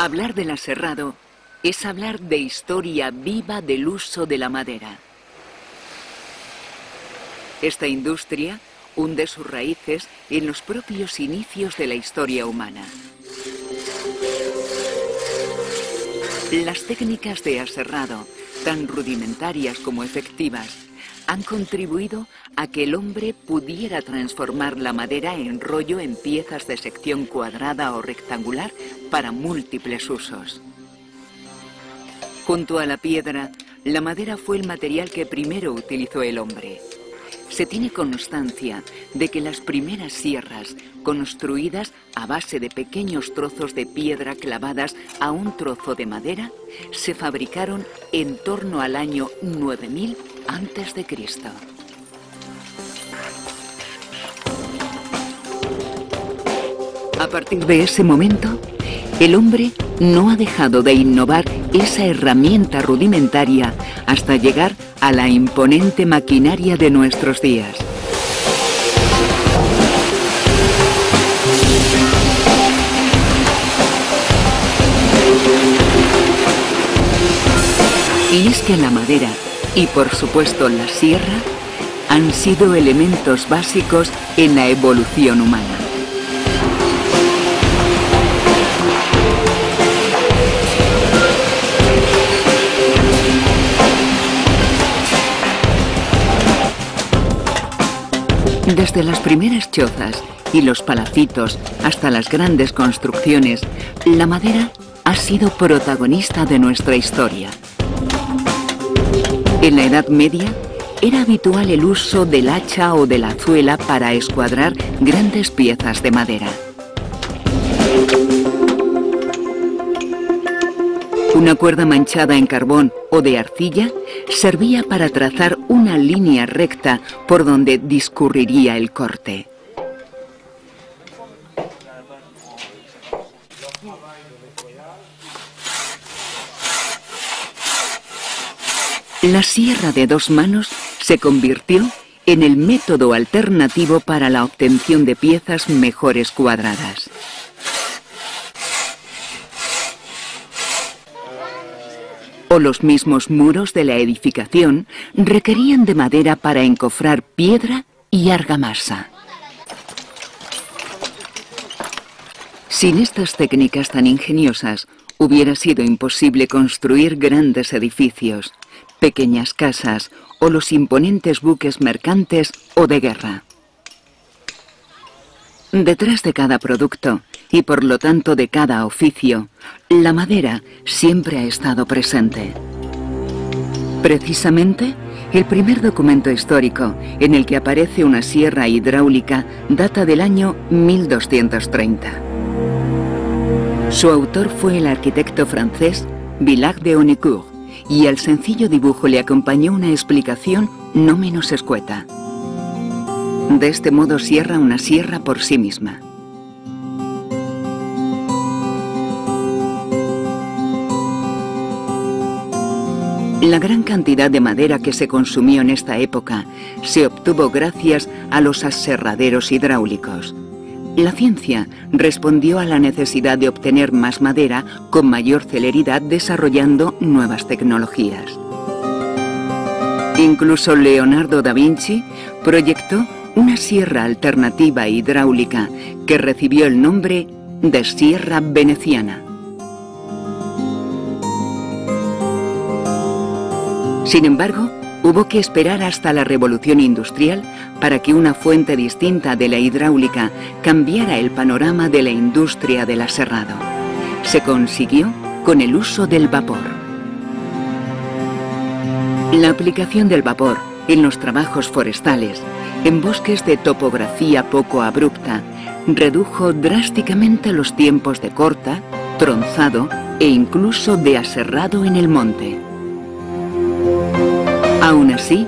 Hablar del aserrado es hablar de historia viva del uso de la madera. Esta industria hunde sus raíces en los propios inicios de la historia humana. Las técnicas de aserrado, tan rudimentarias como efectivas, han contribuido a que el hombre pudiera transformar la madera en rollo en piezas de sección cuadrada o rectangular para múltiples usos. Junto a la piedra, la madera fue el material que primero utilizó el hombre. Se tiene constancia de que las primeras sierras, construidas a base de pequeños trozos de piedra clavadas a un trozo de madera, se fabricaron en torno al año 9000 a.C. A partir de ese momento, el hombre no ha dejado de innovar esa herramienta rudimentaria hasta llegar a la imponente maquinaria de nuestros días. Y es que la madera y por supuesto la sierra han sido elementos básicos en la evolución humana. Desde las primeras chozas y los palacitos hasta las grandes construcciones, la madera ha sido protagonista de nuestra historia. En la Edad Media era habitual el uso del hacha o de la azuela para escuadrar grandes piezas de madera. Una cuerda manchada en carbón o de arcilla servía para trazar una línea recta por donde discurriría el corte. La sierra de dos manos se convirtió en el método alternativo para la obtención de piezas mejores cuadradas. O los mismos muros de la edificación requerían de madera para encofrar piedra y argamasa. Sin estas técnicas tan ingeniosas, hubiera sido imposible construir grandes edificios, pequeñas casas o los imponentes buques mercantes o de guerra. Detrás de cada producto, y por lo tanto de cada oficio, la madera siempre ha estado presente. Precisamente, el primer documento histórico en el que aparece una sierra hidráulica data del año 1230. Su autor fue el arquitecto francés Villac de Honnecur, y al sencillo dibujo le acompañó una explicación no menos escueta. De este modo cierra una sierra por sí misma. La gran cantidad de madera que se consumió en esta época se obtuvo gracias a los aserraderos hidráulicos. La ciencia respondió a la necesidad de obtener más madera con mayor celeridad desarrollando nuevas tecnologías. Incluso Leonardo da Vinci proyectó una sierra alternativa hidráulica que recibió el nombre de Sierra Veneciana. Sin embargo, hubo que esperar hasta la Revolución Industrial para que una fuente distinta de la hidráulica cambiara el panorama de la industria del aserrado. Se consiguió con el uso del vapor. La aplicación del vapor en los trabajos forestales, en bosques de topografía poco abrupta, redujo drásticamente los tiempos de corta, tronzado e incluso de aserrado en el monte. Aún así,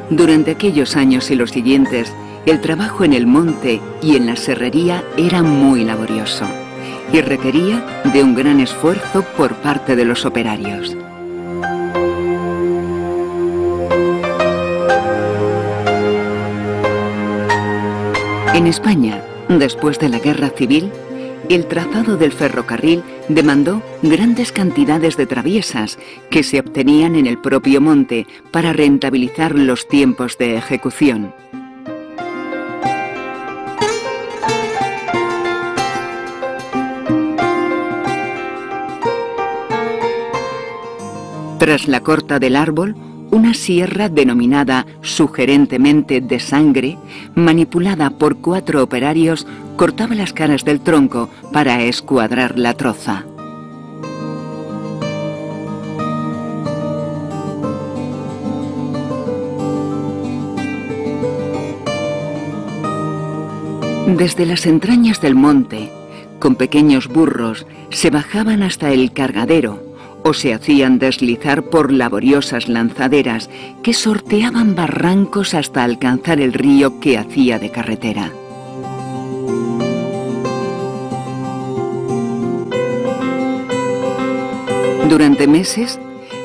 durante aquellos años y los siguientes, el trabajo en el monte y en la serrería era muy laborioso y requería de un gran esfuerzo por parte de los operarios. En España, después de la Guerra Civil, el trazado del ferrocarril demandó grandes cantidades de traviesas que se obtenían en el propio monte para rentabilizar los tiempos de ejecución. Tras la corta del árbol, una sierra denominada sugerentemente de sangre, manipulada por 4 operarios, cortaba las caras del tronco para escuadrar la troza. Desde las entrañas del monte, con pequeños burros, se bajaban hasta el cargadero, o se hacían deslizar por laboriosas lanzaderas que sorteaban barrancos hasta alcanzar el río que hacía de carretera. Durante meses,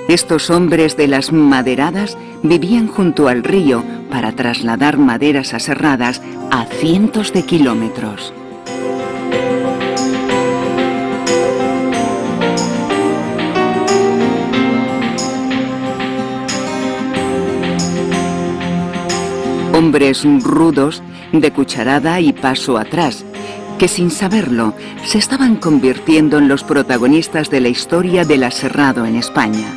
estos hombres de las maderadas vivían junto al río para trasladar maderas aserradas a cientos de kilómetros. Hombres rudos, de cucharada y paso atrás, que sin saberlo se estaban convirtiendo en los protagonistas de la historia del aserrado en España.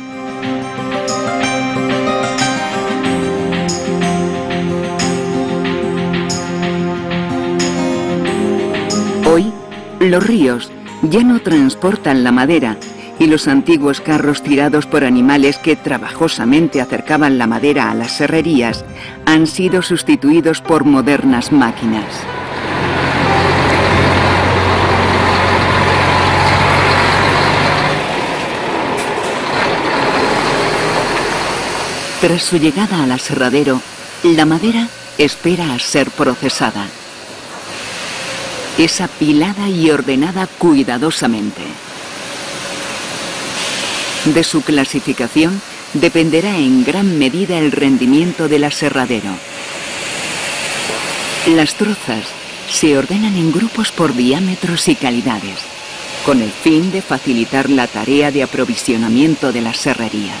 Hoy, los ríos ya no transportan la madera y los antiguos carros tirados por animales que trabajosamente acercaban la madera a las serrerías han sido sustituidos por modernas máquinas. Tras su llegada al aserradero, la madera espera a ser procesada. Es apilada y ordenada cuidadosamente. De su clasificación dependerá en gran medida el rendimiento del aserradero. Las trozas se ordenan en grupos por diámetros y calidades, con el fin de facilitar la tarea de aprovisionamiento de la serrería.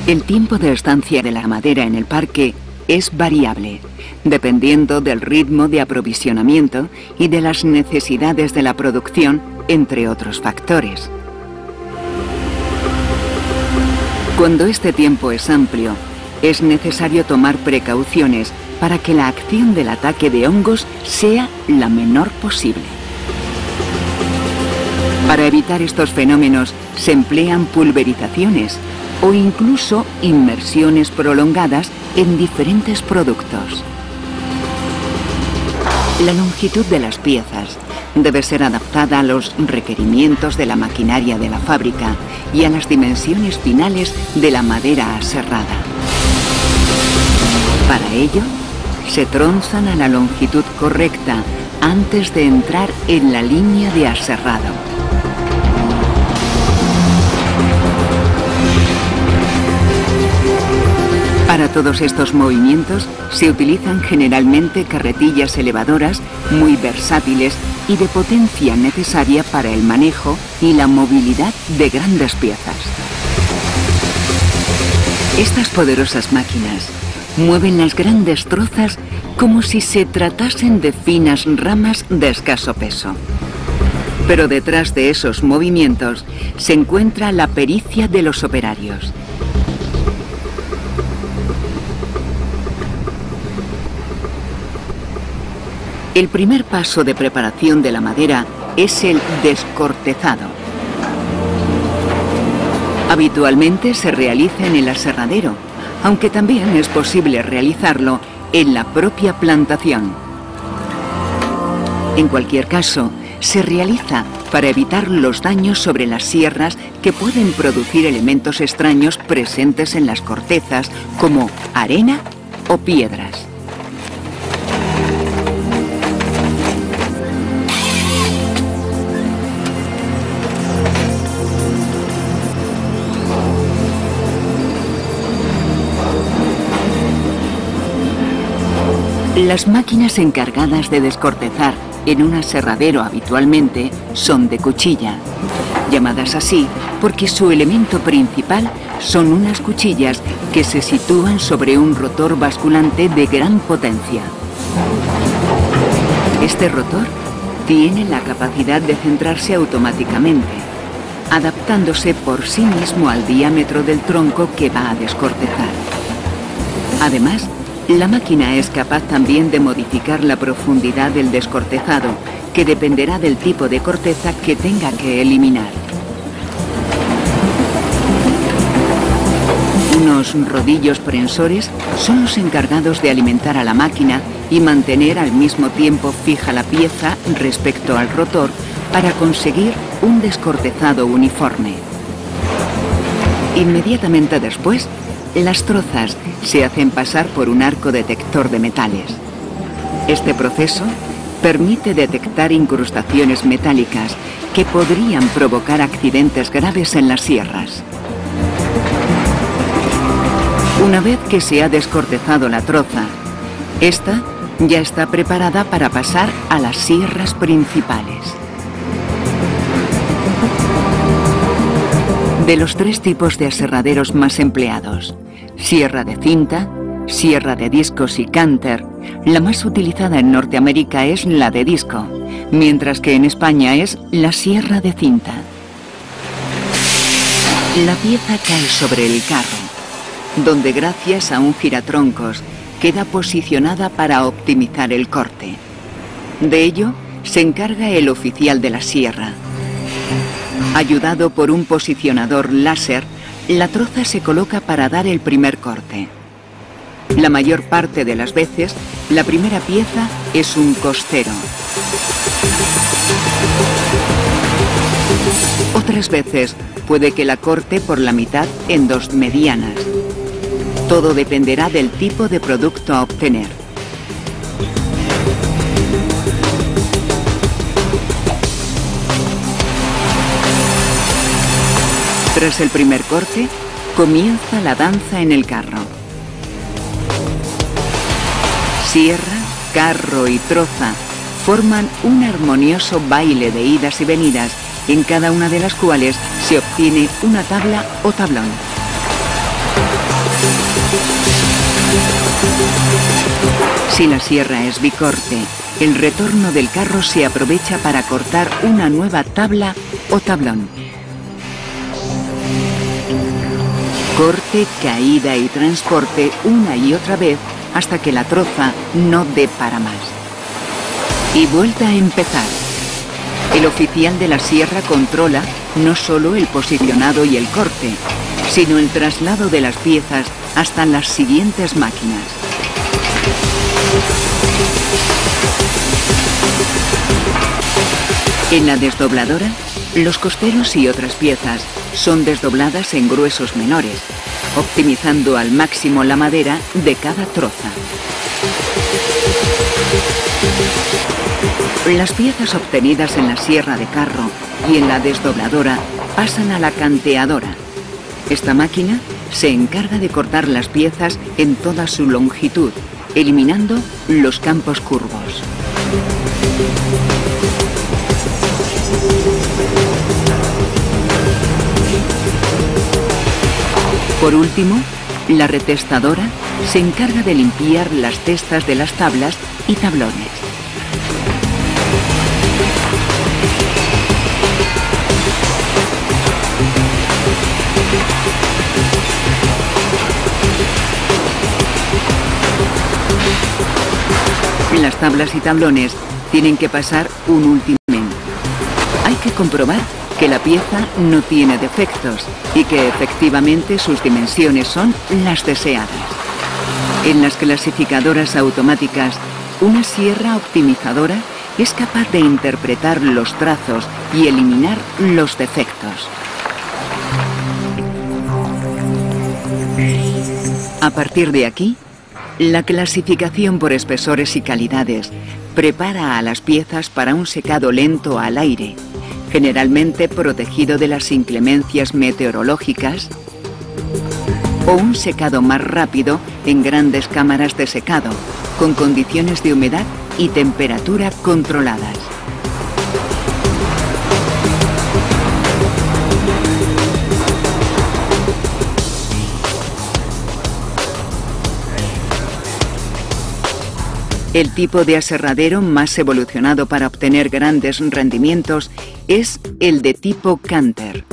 El tiempo de estancia de la madera en el parque es variable, dependiendo del ritmo de aprovisionamiento y de las necesidades de la producción, entre otros factores. Cuando este tiempo es amplio, es necesario tomar precauciones para que la acción del ataque de hongos sea la menor posible. Para evitar estos fenómenos se emplean pulverizaciones o incluso inmersiones prolongadas en diferentes productos. La longitud de las piezas debe ser adaptada a los requerimientos de la maquinaria de la fábrica y a las dimensiones finales de la madera aserrada. Para ello, se tronzan a la longitud correcta antes de entrar en la línea de aserrado. Para todos estos movimientos se utilizan generalmente carretillas elevadoras muy versátiles y de potencia necesaria para el manejo y la movilidad de grandes piezas. Estas poderosas máquinas mueven las grandes trozas como si se tratasen de finas ramas de escaso peso. Pero detrás de esos movimientos se encuentra la pericia de los operarios. El primer paso de preparación de la madera es el descortezado. Habitualmente se realiza en el aserradero, aunque también es posible realizarlo en la propia plantación. En cualquier caso, se realiza para evitar los daños sobre las sierras que pueden producir elementos extraños presentes en las cortezas, como arena o piedras. Las máquinas encargadas de descortezar en un aserradero habitualmente son de cuchilla, llamadas así porque su elemento principal son unas cuchillas que se sitúan sobre un rotor basculante de gran potencia. Este rotor tiene la capacidad de centrarse automáticamente, adaptándose por sí mismo al diámetro del tronco que va a descortezar. Además, la máquina es capaz también de modificar la profundidad del descortezado, que dependerá del tipo de corteza que tenga que eliminar. Unos rodillos prensores son los encargados de alimentar a la máquina y mantener al mismo tiempo fija la pieza respecto al rotor para conseguir un descortezado uniforme. Inmediatamente después, las trozas se hacen pasar por un arco detector de metales. Este proceso permite detectar incrustaciones metálicas que podrían provocar accidentes graves en las sierras. Una vez que se ha descortezado la troza, esta ya está preparada para pasar a las sierras principales. De los tres tipos de aserraderos más empleados, sierra de cinta, sierra de discos y cánter, la más utilizada en Norteamérica es la de disco, mientras que en España es la sierra de cinta. La pieza cae sobre el carro, donde gracias a un giratroncos queda posicionada para optimizar el corte. De ello se encarga el oficial de la sierra. Ayudado por un posicionador láser, la troza se coloca para dar el primer corte. La mayor parte de las veces, la primera pieza es un costero. Otras veces puede que la corte por la mitad en dos medianas. Todo dependerá del tipo de producto a obtener. Tras el primer corte, comienza la danza en el carro. Sierra, carro y troza forman un armonioso baile de idas y venidas, en cada una de las cuales se obtiene una tabla o tablón. Si la sierra es bicorte, el retorno del carro se aprovecha para cortar una nueva tabla o tablón. Corte, caída y transporte una y otra vez hasta que la troza no dé para más. Y vuelta a empezar. El oficial de la sierra controla no solo el posicionado y el corte, sino el traslado de las piezas hasta las siguientes máquinas. En la desdobladora, los costeros y otras piezas son desdobladas en gruesos menores, optimizando al máximo la madera de cada troza. Las piezas obtenidas en la sierra de carro y en la desdobladora pasan a la canteadora. Esta máquina se encarga de cortar las piezas en toda su longitud, eliminando los campos curvos. Por último, la retestadora se encarga de limpiar las testas de las tablas y tablones. Las tablas y tablones tienen que pasar un último examen. Hay que comprobar que la pieza no tiene defectos y que efectivamente sus dimensiones son las deseadas. En las clasificadoras automáticas, una sierra optimizadora es capaz de interpretar los trazos y eliminar los defectos. A partir de aquí, la clasificación por espesores y calidades prepara a las piezas para un secado lento al aire, generalmente protegido de las inclemencias meteorológicas, o un secado más rápido en grandes cámaras de secado, con condiciones de humedad y temperatura controladas. El tipo de aserradero más evolucionado para obtener grandes rendimientos es el de tipo Canter.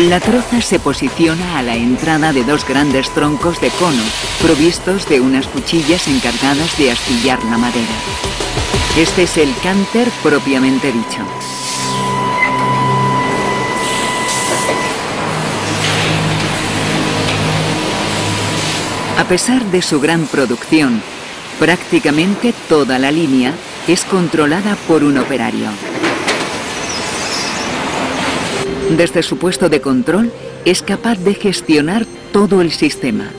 La troza se posiciona a la entrada de dos grandes troncos de cono, provistos de unas cuchillas encargadas de astillar la madera. Este es el Canter propiamente dicho. A pesar de su gran producción, prácticamente toda la línea es controlada por un operario. Desde su puesto de control es capaz de gestionar todo el sistema.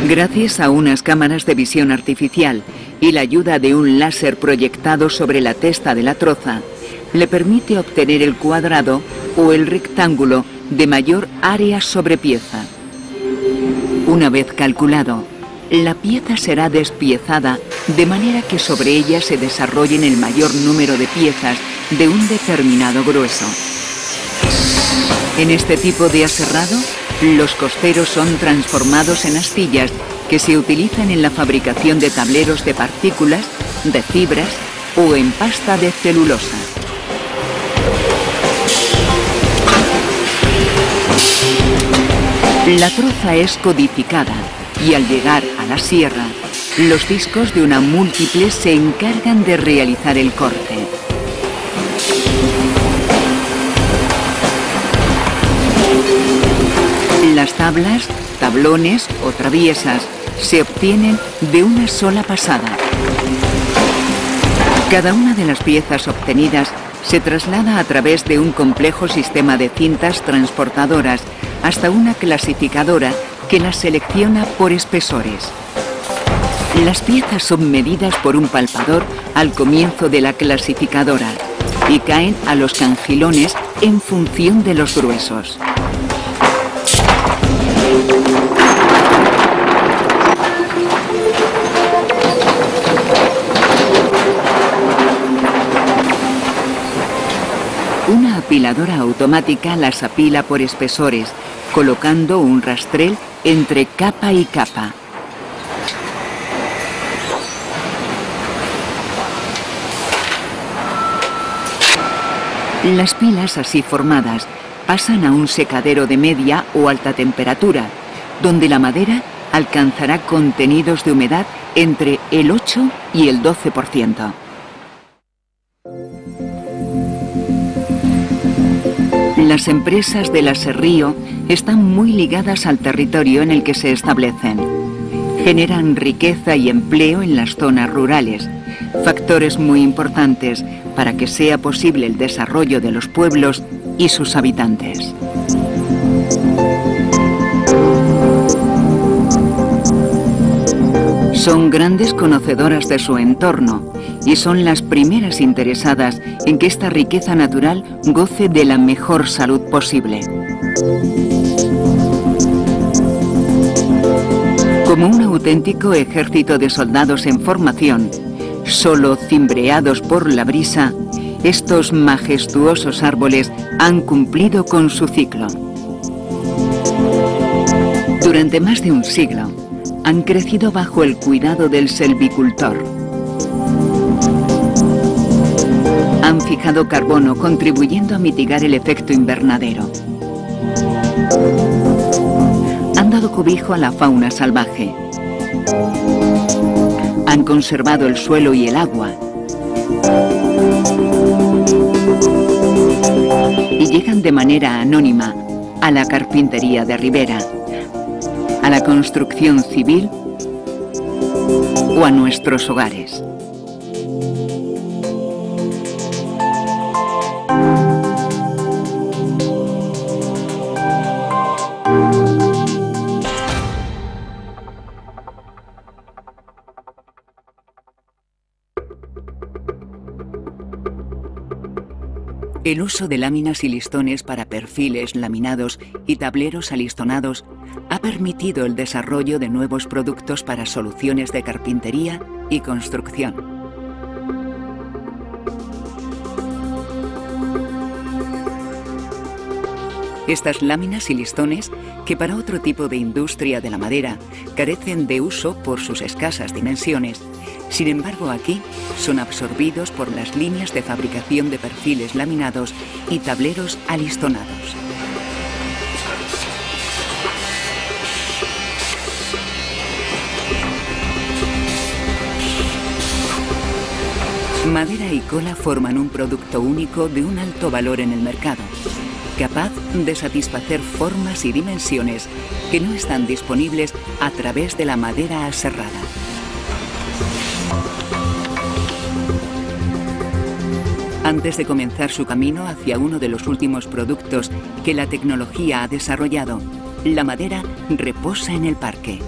Gracias a unas cámaras de visión artificial y la ayuda de un láser proyectado sobre la testa de la troza, le permite obtener el cuadrado o el rectángulo de mayor área sobre pieza. Una vez calculado, la pieza será despiezada de manera que sobre ella se desarrollen el mayor número de piezas de un determinado grueso. En este tipo de aserrado, los costeros son transformados en astillas que se utilizan en la fabricación de tableros de partículas, de fibras o en pasta de celulosa. La troza es codificada y al llegar a la sierra, los discos de una múltiple se encargan de realizar el corte. Las tablas, tablones o traviesas se obtienen de una sola pasada. Cada una de las piezas obtenidas se traslada a través de un complejo sistema de cintas transportadoras hasta una clasificadora que las selecciona por espesores. Las piezas son medidas por un palpador al comienzo de la clasificadora y caen a los cangilones en función de los gruesos. Una apiladora automática las apila por espesores, colocando un rastrel entre capa y capa. Las pilas así formadas pasan a un secadero de media o alta temperatura, donde la madera alcanzará contenidos de humedad entre el 8 y el 12%. Las empresas del aserrío están muy ligadas al territorio en el que se establecen. Generan riqueza y empleo en las zonas rurales, factores muy importantes para que sea posible el desarrollo de los pueblos y sus habitantes. Son grandes conocedoras de su entorno y son las primeras interesadas en que esta riqueza natural goce de la mejor salud posible. Como un auténtico ejército de soldados en formación, solo cimbreados por la brisa, estos majestuosos árboles han cumplido con su ciclo. Durante más de un siglo, han crecido bajo el cuidado del selvicultor. Han fijado carbono, contribuyendo a mitigar el efecto invernadero. Han dado cobijo a la fauna salvaje. Han conservado el suelo y el agua. Y llegan de manera anónima a la carpintería de Ribera, a la construcción civil o a nuestros hogares. El uso de láminas y listones para perfiles laminados y tableros alistonados ha permitido el desarrollo de nuevos productos para soluciones de carpintería y construcción. Estas láminas y listones, que para otro tipo de industria de la madera carecen de uso por sus escasas dimensiones, sin embargo aquí son absorbidos por las líneas de fabricación de perfiles laminados y tableros alistonados. Madera y cola forman un producto único de un alto valor en el mercado, capaz de satisfacer formas y dimensiones que no están disponibles a través de la madera aserrada. Antes de comenzar su camino hacia uno de los últimos productos que la tecnología ha desarrollado, la madera reposa en el parque.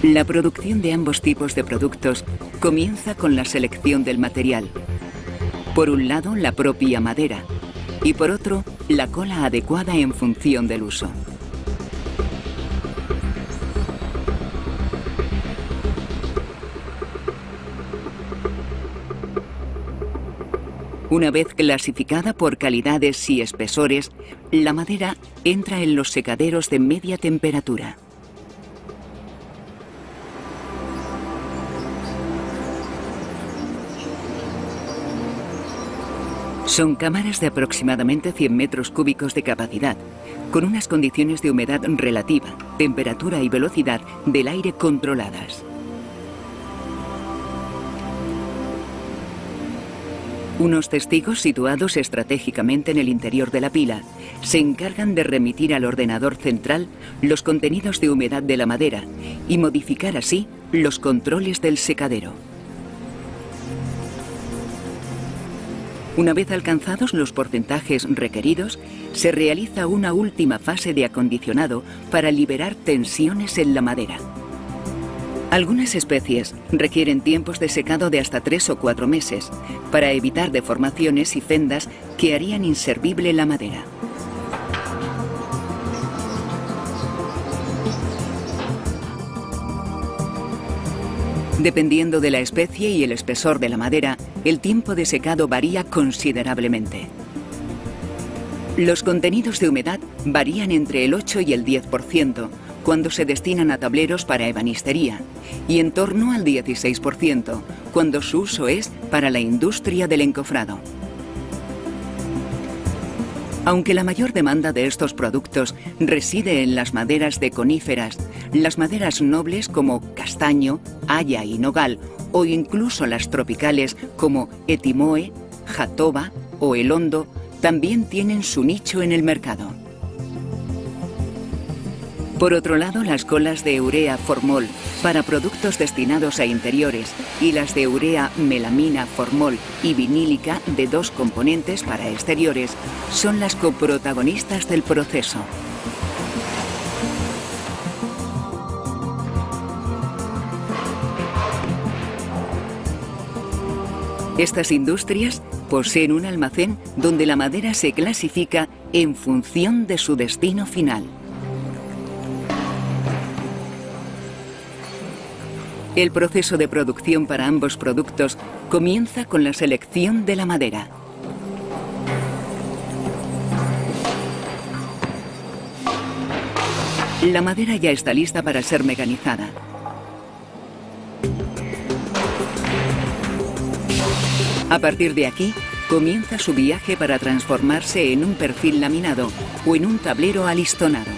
La producción de ambos tipos de productos comienza con la selección del material. Por un lado, la propia madera y por otro, la cola adecuada en función del uso. Una vez clasificada por calidades y espesores, la madera entra en los secaderos de media temperatura. Son cámaras de aproximadamente 100 metros cúbicos de capacidad, con unas condiciones de humedad relativa, temperatura y velocidad del aire controladas. Unos testigos situados estratégicamente en el interior de la pila se encargan de remitir al ordenador central los contenidos de humedad de la madera y modificar así los controles del secadero. Una vez alcanzados los porcentajes requeridos, se realiza una última fase de acondicionado para liberar tensiones en la madera. Algunas especies requieren tiempos de secado de hasta 3 o 4 meses para evitar deformaciones y fendas que harían inservible la madera. Dependiendo de la especie y el espesor de la madera, el tiempo de secado varía considerablemente. Los contenidos de humedad varían entre el 8 y el 10% cuando se destinan a tableros para ebanistería y en torno al 16% cuando su uso es para la industria del encofrado. Aunque la mayor demanda de estos productos reside en las maderas de coníferas, las maderas nobles como castaño, haya y nogal, o incluso las tropicales como etimoe, jatoba o elondo, también tienen su nicho en el mercado. Por otro lado, las colas de urea formol para productos destinados a interiores y las de urea melamina formol y vinílica de 2 componentes para exteriores son las coprotagonistas del proceso. Estas industrias poseen un almacén donde la madera se clasifica en función de su destino final. El proceso de producción para ambos productos comienza con la selección de la madera. La madera ya está lista para ser mecanizada. A partir de aquí, comienza su viaje para transformarse en un perfil laminado o en un tablero alistonado.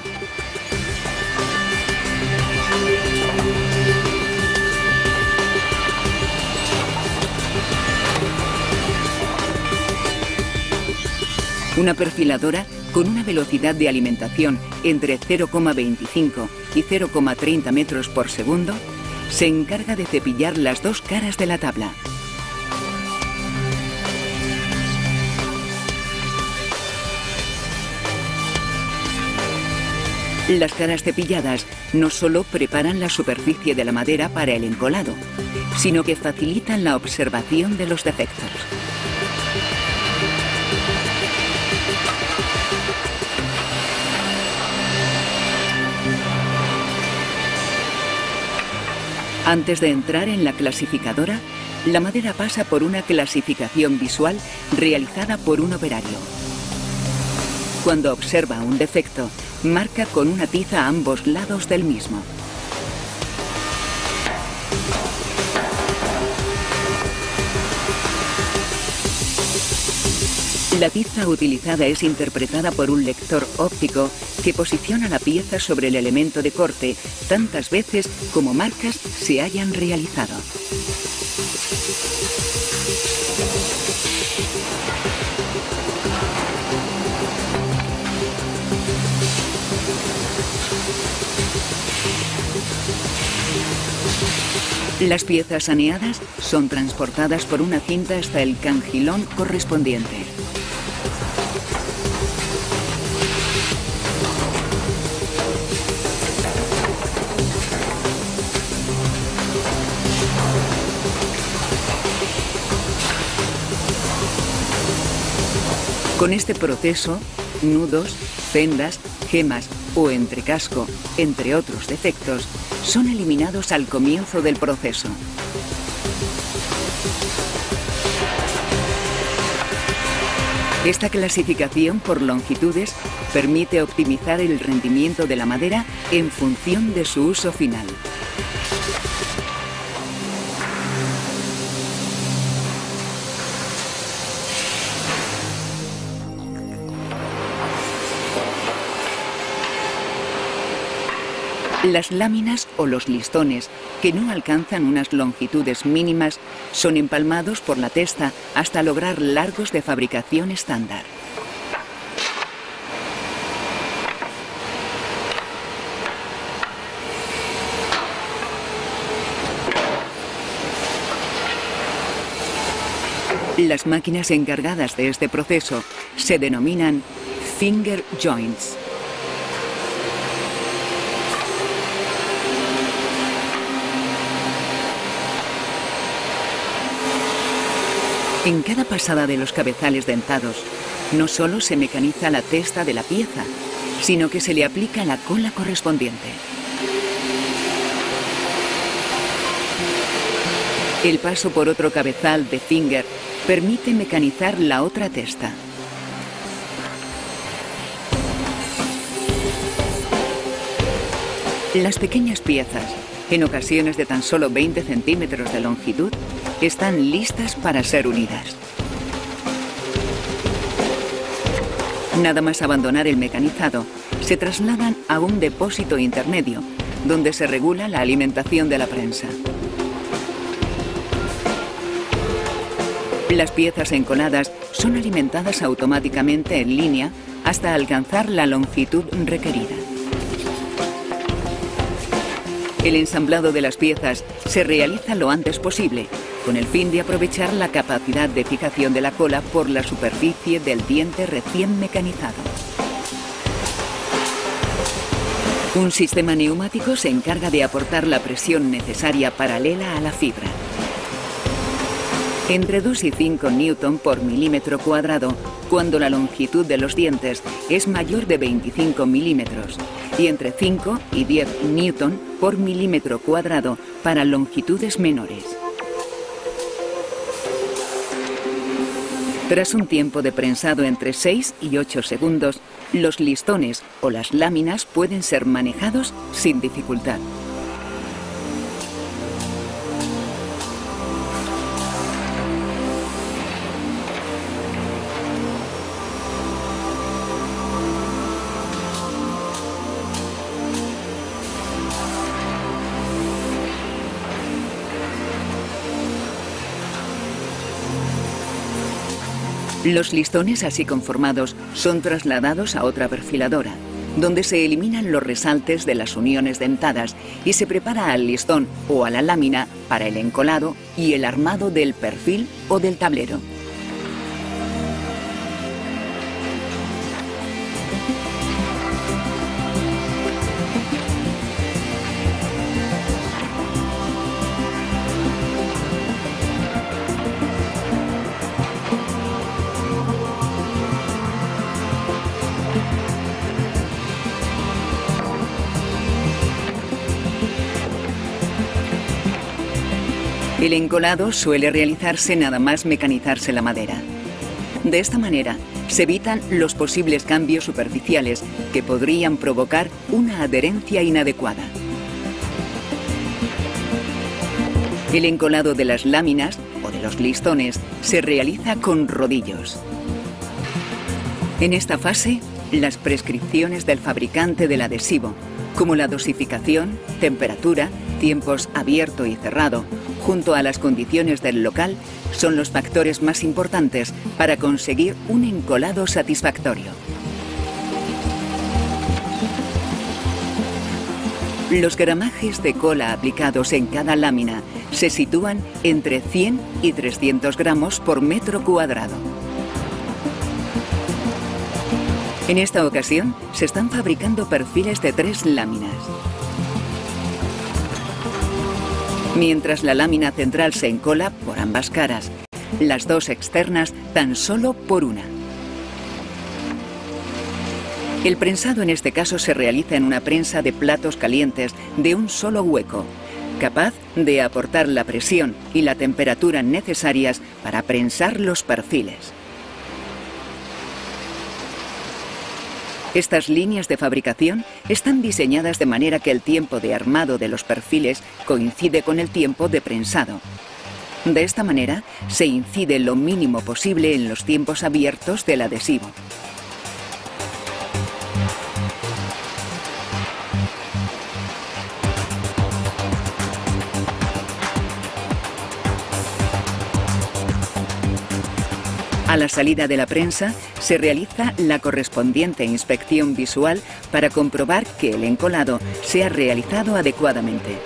Una perfiladora con una velocidad de alimentación entre 0,25 y 0,30 metros por segundo se encarga de cepillar las dos caras de la tabla. Las caras cepilladas no solo preparan la superficie de la madera para el encolado, sino que facilitan la observación de los defectos. Antes de entrar en la clasificadora, la madera pasa por una clasificación visual realizada por un operario. Cuando observa un defecto, marca con una tiza a ambos lados del mismo. La tiza utilizada es interpretada por un lector óptico que posiciona la pieza sobre el elemento de corte tantas veces como marcas se hayan realizado. Las piezas saneadas son transportadas por una cinta hasta el cangilón correspondiente. Con este proceso, nudos, fendas, gemas o entrecasco, entre otros defectos, son eliminados al comienzo del proceso. Esta clasificación por longitudes permite optimizar el rendimiento de la madera en función de su uso final. Las láminas o los listones que no alcanzan unas longitudes mínimas son empalmados por la testa hasta lograr largos de fabricación estándar. Las máquinas encargadas de este proceso se denominan finger joints. En cada pasada de los cabezales dentados, no solo se mecaniza la testa de la pieza, sino que se le aplica la cola correspondiente. El paso por otro cabezal de finger permite mecanizar la otra testa. Las pequeñas piezas, en ocasiones de tan solo 20 centímetros de longitud, están listas para ser unidas. Nada más abandonar el mecanizado, se trasladan a un depósito intermedio, donde se regula la alimentación de la prensa. Las piezas encoladas son alimentadas automáticamente en línea hasta alcanzar la longitud requerida. El ensamblado de las piezas se realiza lo antes posible, con el fin de aprovechar la capacidad de fijación de la cola por la superficie del diente recién mecanizado. Un sistema neumático se encarga de aportar la presión necesaria paralela a la fibra. Entre 2 y 5 newton por milímetro cuadrado cuando la longitud de los dientes es mayor de 25 milímetros y entre 5 y 10 newton por milímetro cuadrado para longitudes menores. Tras un tiempo de prensado entre 6 y 8 segundos, los listones o las láminas pueden ser manejados sin dificultad. Los listones así conformados son trasladados a otra perfiladora, donde se eliminan los resaltes de las uniones dentadas y se prepara al listón o a la lámina para el encolado y el armado del perfil o del tablero. El encolado suele realizarse nada más mecanizarse la madera. De esta manera, se evitan los posibles cambios superficiales que podrían provocar una adherencia inadecuada. El encolado de las láminas o de los listones se realiza con rodillos. En esta fase, las prescripciones del fabricante del adhesivo, como la dosificación, temperatura, tiempos abierto y cerrado, junto a las condiciones del local, son los factores más importantes para conseguir un encolado satisfactorio. Los gramajes de cola aplicados en cada lámina se sitúan entre 100 y 300 gramos por metro cuadrado. En esta ocasión, se están fabricando perfiles de 3 láminas. Mientras la lámina central se encola por ambas caras, las 2 externas tan solo por una. El prensado en este caso se realiza en una prensa de platos calientes de un solo hueco, capaz de aportar la presión y la temperatura necesarias para prensar los perfiles. Estas líneas de fabricación están diseñadas de manera que el tiempo de armado de los perfiles coincide con el tiempo de prensado. De esta manera, se incide lo mínimo posible en los tiempos abiertos del adhesivo. A la salida de la prensa se realiza la correspondiente inspección visual para comprobar que el encolado se ha realizado adecuadamente.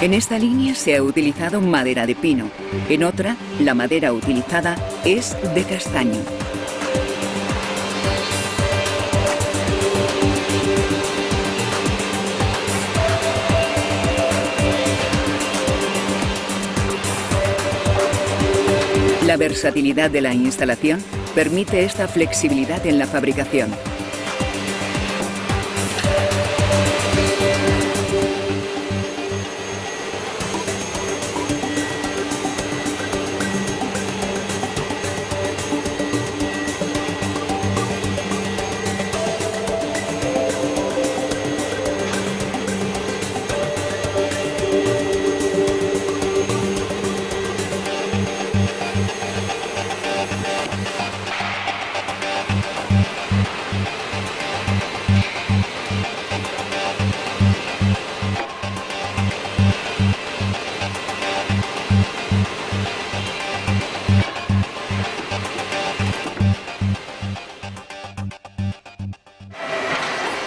En esta línea se ha utilizado madera de pino, en otra la madera utilizada es de castaño. La versatilidad de la instalación permite esta flexibilidad en la fabricación.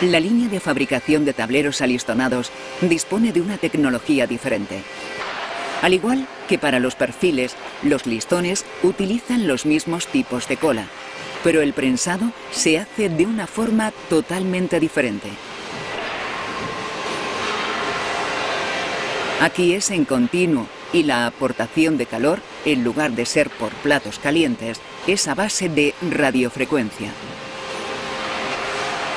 La línea de fabricación de tableros alistonados dispone de una tecnología diferente. Al igual que para los perfiles, los listones utilizan los mismos tipos de cola, pero el prensado se hace de una forma totalmente diferente. Aquí es en continuo y la aportación de calor, en lugar de ser por platos calientes, es a base de radiofrecuencia.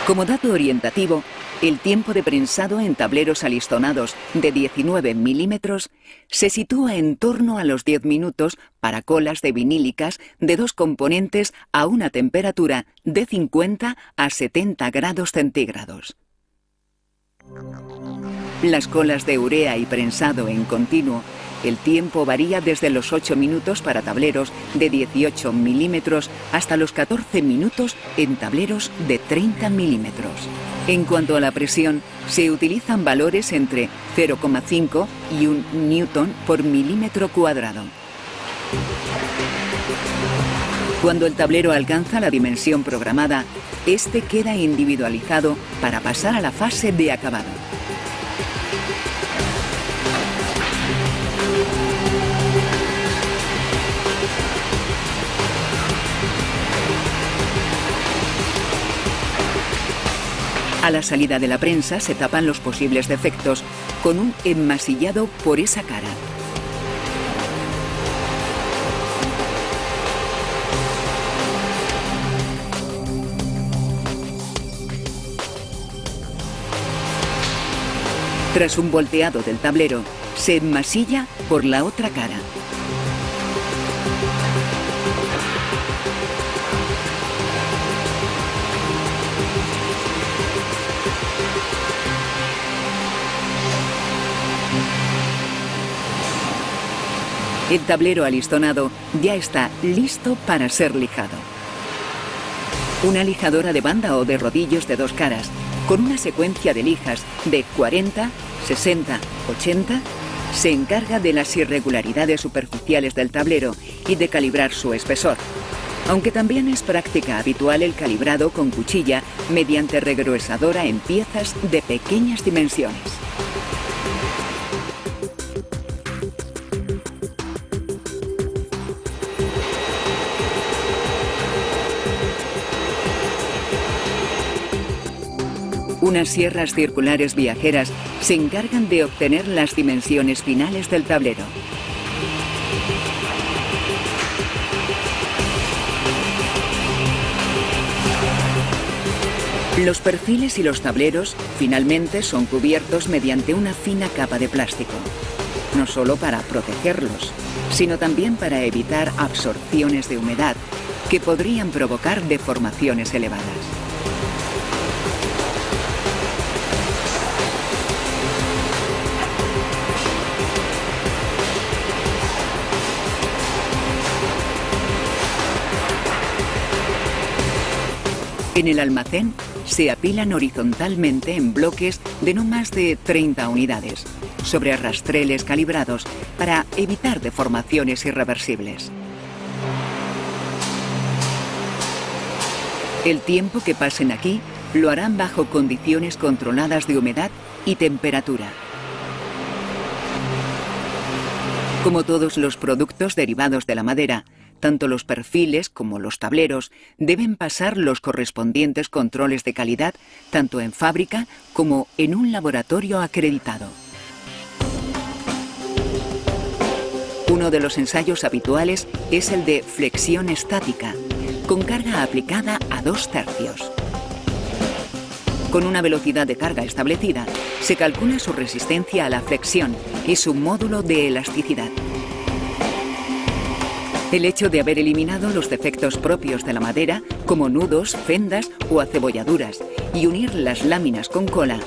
Como dato orientativo, el tiempo de prensado en tableros alistonados de 19 milímetros se sitúa en torno a los 10 minutos para colas de vinílicas de 2 componentes a una temperatura de 50 a 70 grados centígrados. Las colas de urea y prensado en continuo El tiempo varía desde los 8 minutos para tableros de 18 milímetros hasta los 14 minutos en tableros de 30 milímetros. En cuanto a la presión, se utilizan valores entre 0,5 y 1 newton por milímetro cuadrado. Cuando el tablero alcanza la dimensión programada, este queda individualizado para pasar a la fase de acabado. A la salida de la prensa se tapan los posibles defectos con un enmasillado por esa cara. Tras un volteado del tablero, se enmasilla por la otra cara. El tablero alistonado ya está listo para ser lijado. Una lijadora de banda o de rodillos de 2 caras, con una secuencia de lijas de 40, 60, 80, se encarga de las irregularidades superficiales del tablero y de calibrar su espesor. Aunque también es práctica habitual el calibrado con cuchilla mediante regruesadora en piezas de pequeñas dimensiones. Unas sierras circulares viajeras se encargan de obtener las dimensiones finales del tablero. Los perfiles y los tableros finalmente son cubiertos mediante una fina capa de plástico, no solo para protegerlos, sino también para evitar absorciones de humedad que podrían provocar deformaciones elevadas. En el almacén se apilan horizontalmente en bloques de no más de 30 unidades, sobre rastreles calibrados para evitar deformaciones irreversibles. El tiempo que pasen aquí lo harán bajo condiciones controladas de humedad y temperatura. Como todos los productos derivados de la madera, tanto los perfiles como los tableros deben pasar los correspondientes controles de calidad tanto en fábrica como en un laboratorio acreditado. Uno de los ensayos habituales es el de flexión estática, con carga aplicada a 2/3. Con una velocidad de carga establecida, se calcula su resistencia a la flexión y su módulo de elasticidad. El hecho de haber eliminado los defectos propios de la madera, como nudos, fendas o acebolladuras, y unir las láminas con cola,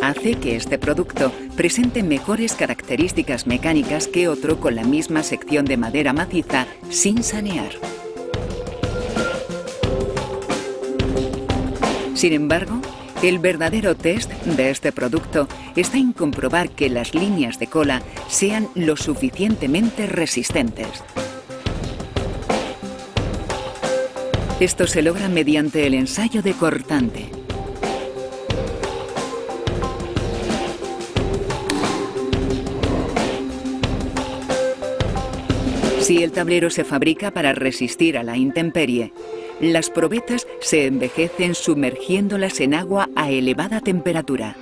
hace que este producto presente mejores características mecánicas que otro con la misma sección de madera maciza sin sanear. Sin embargo, el verdadero test de este producto está en comprobar que las líneas de cola sean lo suficientemente resistentes. Esto se logra mediante el ensayo de cortante. Si el tablero se fabrica para resistir a la intemperie, las probetas se envejecen sumergiéndolas en agua a elevada temperatura.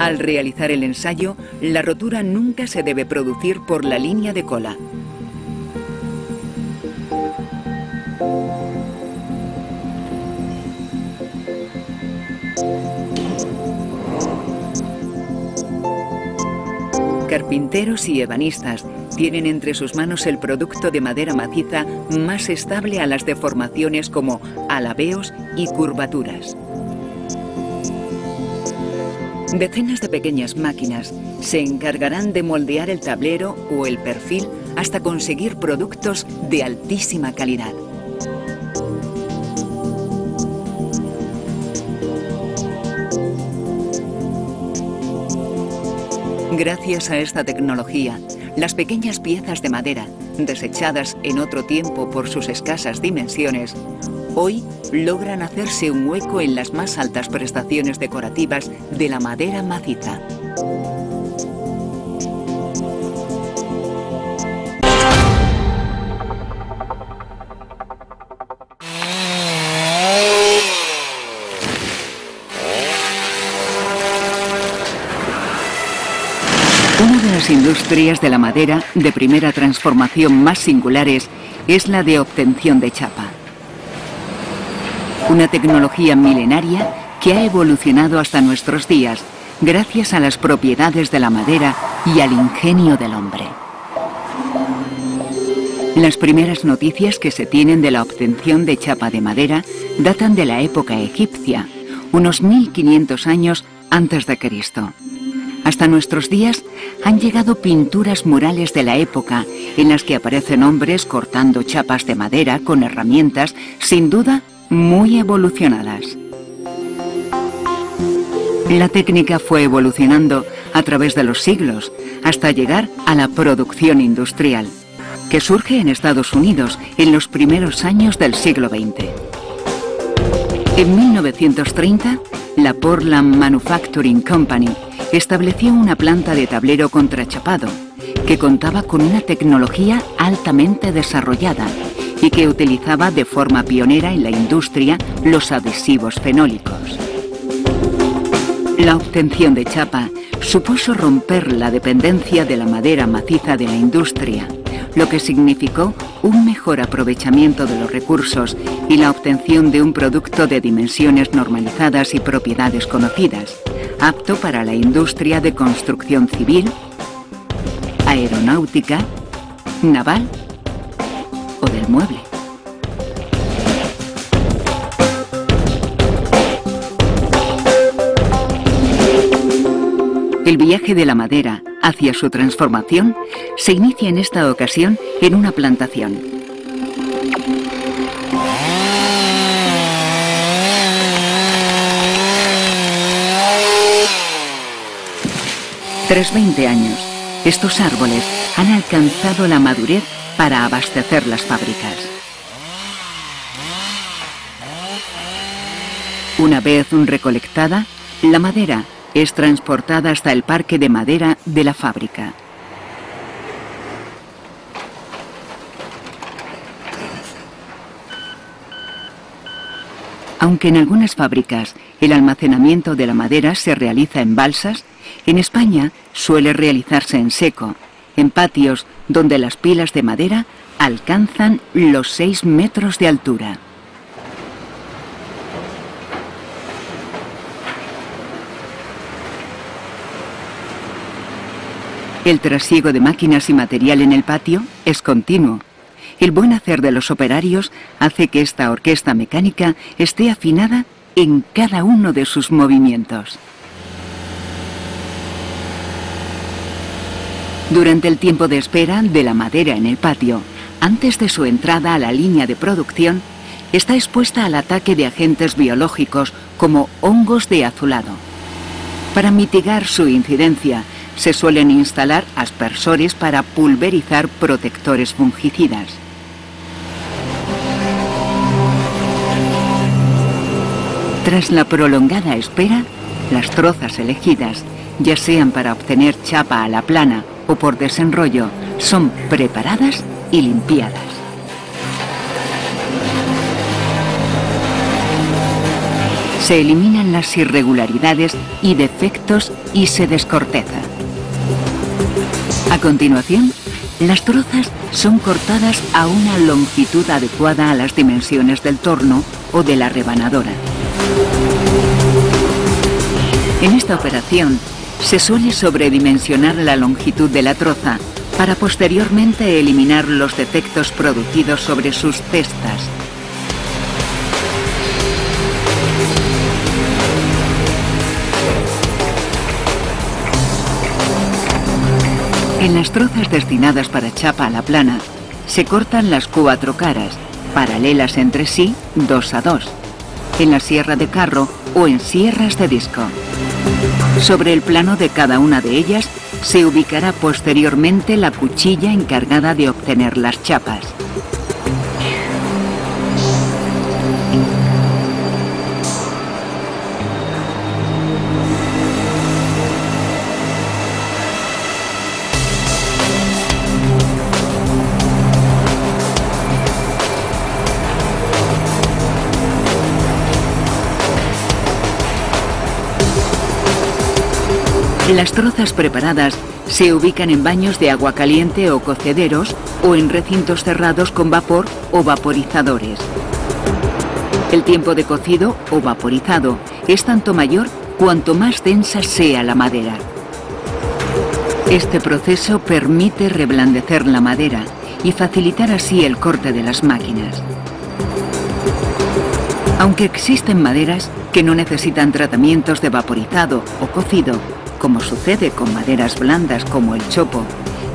Al realizar el ensayo, la rotura nunca se debe producir por la línea de cola. Carpinteros y ebanistas tienen entre sus manos el producto de madera maciza más estable a las deformaciones como alabeos y curvaturas. Decenas de pequeñas máquinas se encargarán de moldear el tablero o el perfil hasta conseguir productos de altísima calidad. Gracias a esta tecnología, las pequeñas piezas de madera, desechadas en otro tiempo por sus escasas dimensiones, hoy logran hacerse un hueco en las más altas prestaciones decorativas de la madera maciza. Una de las industrias de la madera de primera transformación más singulares es la de obtención de chapa. Una tecnología milenaria que ha evolucionado hasta nuestros días gracias a las propiedades de la madera y al ingenio del hombre. Las primeras noticias que se tienen de la obtención de chapa de madera datan de la época egipcia, unos 1500 años antes de Cristo. Hasta nuestros días han llegado pinturas murales de la época en las que aparecen hombres cortando chapas de madera con herramientas, sin duda, muy evolucionadas. La técnica fue evolucionando a través de los siglos hasta llegar a la producción industrial, que surge en Estados Unidos en los primeros años del siglo XX. En 1930, la Portland Manufacturing Company estableció una planta de tablero contrachapado que contaba con una tecnología altamente desarrollada y que utilizaba de forma pionera en la industria los adhesivos fenólicos. La obtención de chapa supuso romper la dependencia de la madera maciza de la industria, lo que significó un mejor aprovechamiento de los recursos y la obtención de un producto de dimensiones normalizadas y propiedades conocidas, apto para la industria de construcción civil, aeronáutica, naval o del mueble. El viaje de la madera hacia su transformación se inicia en esta ocasión en una plantación. Tras 20 años, estos árboles han alcanzado la madurez para abastecer las fábricas. Una vez recolectada, la madera es transportada hasta el parque de madera de la fábrica. Aunque en algunas fábricas el almacenamiento de la madera se realiza en balsas, en España suele realizarse en seco, en patios donde las pilas de madera alcanzan los 6 metros de altura. El trasiego de máquinas y material en el patio es continuo. El buen hacer de los operarios hace que esta orquesta mecánica esté afinada en cada uno de sus movimientos. Durante el tiempo de espera de la madera en el patio, antes de su entrada a la línea de producción, está expuesta al ataque de agentes biológicos como hongos de azulado. Para mitigar su incidencia, se suelen instalar aspersores para pulverizar protectores fungicidas. Tras la prolongada espera, las trozas elegidas, ya sean para obtener chapa a la plana o por desenrollo, son preparadas y limpiadas. Se eliminan las irregularidades y defectos y se descorteza. A continuación, las trozas son cortadas a una longitud adecuada a las dimensiones del torno o de la rebanadora. En esta operación, se suele sobredimensionar la longitud de la troza para posteriormente eliminar los defectos producidos sobre sus cestas. En las trozas destinadas para chapa a la plana, se cortan las 4 caras, paralelas entre sí 2 a 2, en la sierra de carro o en sierras de disco. Sobre el plano de cada una de ellas se ubicará posteriormente la cuchilla encargada de obtener las chapas. Las trozas preparadas se ubican en baños de agua caliente o cocederos o en recintos cerrados con vapor o vaporizadores. El tiempo de cocido o vaporizado es tanto mayor cuanto más densa sea la madera. Este proceso permite reblandecer la madera y facilitar así el corte de las máquinas. Aunque existen maderas que no necesitan tratamientos de vaporizado o cocido, como sucede con maderas blandas como el chopo,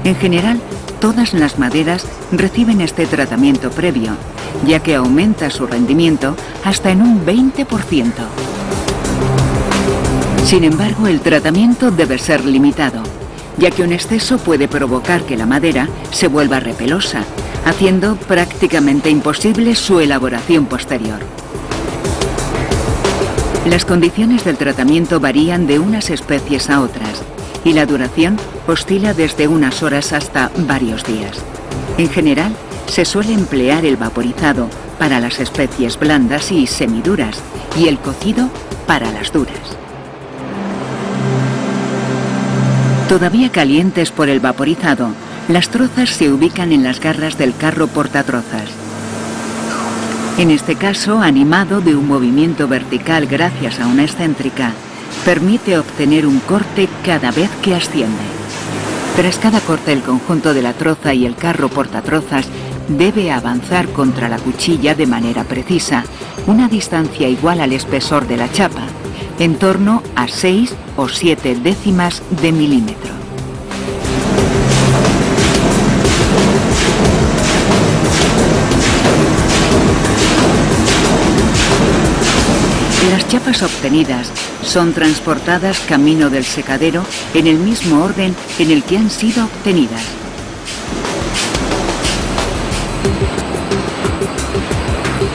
en general todas las maderas reciben este tratamiento previo, ya que aumenta su rendimiento hasta en un 20%. Sin embargo, el tratamiento debe ser limitado, ya que un exceso puede provocar que la madera se vuelva repelosa, haciendo prácticamente imposible su elaboración posterior. Las condiciones del tratamiento varían de unas especies a otras y la duración oscila desde unas horas hasta varios días. En general, se suele emplear el vaporizado para las especies blandas y semiduras y el cocido para las duras. Todavía calientes por el vaporizado, las trozas se ubican en las garras del carro portatrozas. En este caso, animado de un movimiento vertical gracias a una excéntrica, permite obtener un corte cada vez que asciende. Tras cada corte, el conjunto de la troza y el carro portatrozas debe avanzar contra la cuchilla de manera precisa, una distancia igual al espesor de la chapa, en torno a 6 o 7 décimas de milímetro. Las chapas obtenidas son transportadas camino del secadero en el mismo orden en el que han sido obtenidas.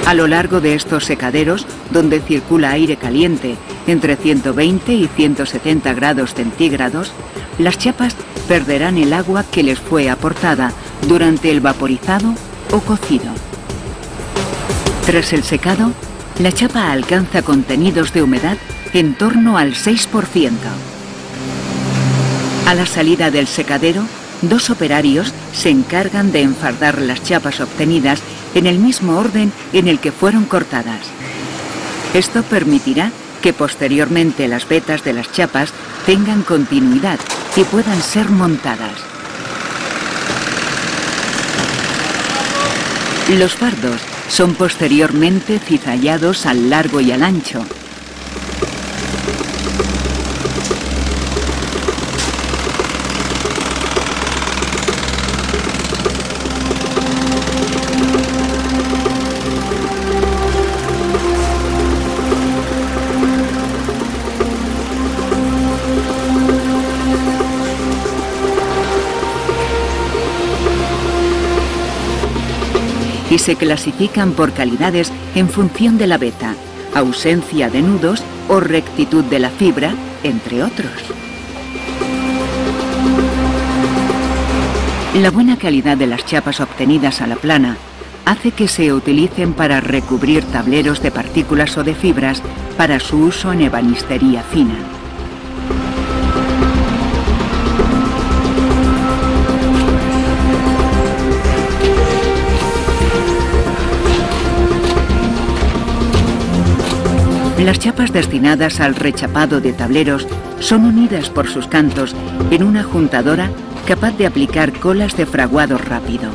A lo largo de estos secaderos, donde circula aire caliente entre 120 y 170 grados centígrados, las chapas perderán el agua que les fue aportada durante el vaporizado o cocido. Tras el secado, la chapa alcanza contenidos de humedad en torno al 6%. A la salida del secadero, 2 operarios se encargan de enfardar las chapas obtenidas en el mismo orden en el que fueron cortadas. Esto permitirá que posteriormente las vetas de las chapas tengan continuidad y puedan ser montadas. Los fardos son posteriormente cizallados al largo y al ancho. Y se clasifican por calidades en función de la veta, ausencia de nudos o rectitud de la fibra, entre otros. La buena calidad de las chapas obtenidas a la plana hace que se utilicen para recubrir tableros de partículas o de fibras para su uso en ebanistería fina. Las chapas destinadas al rechapado de tableros son unidas por sus cantos en una juntadora capaz de aplicar colas de fraguado rápido.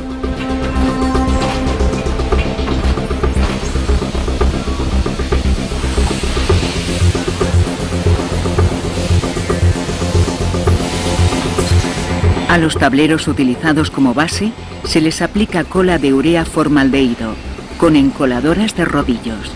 A los tableros utilizados como base se les aplica cola de urea formaldehído, con encoladoras de rodillos.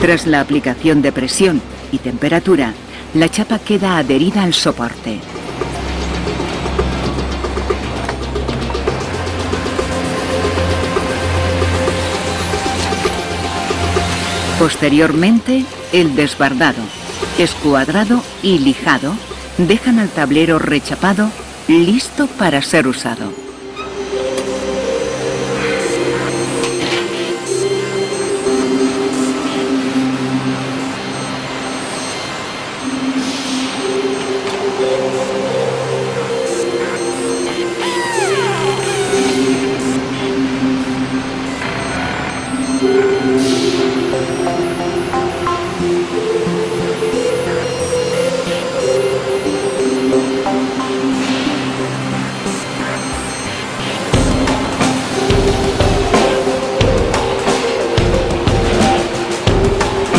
Tras la aplicación de presión y temperatura, la chapa queda adherida al soporte. Posteriormente, el desbardado, escuadrado y lijado dejan al tablero rechapado listo para ser usado.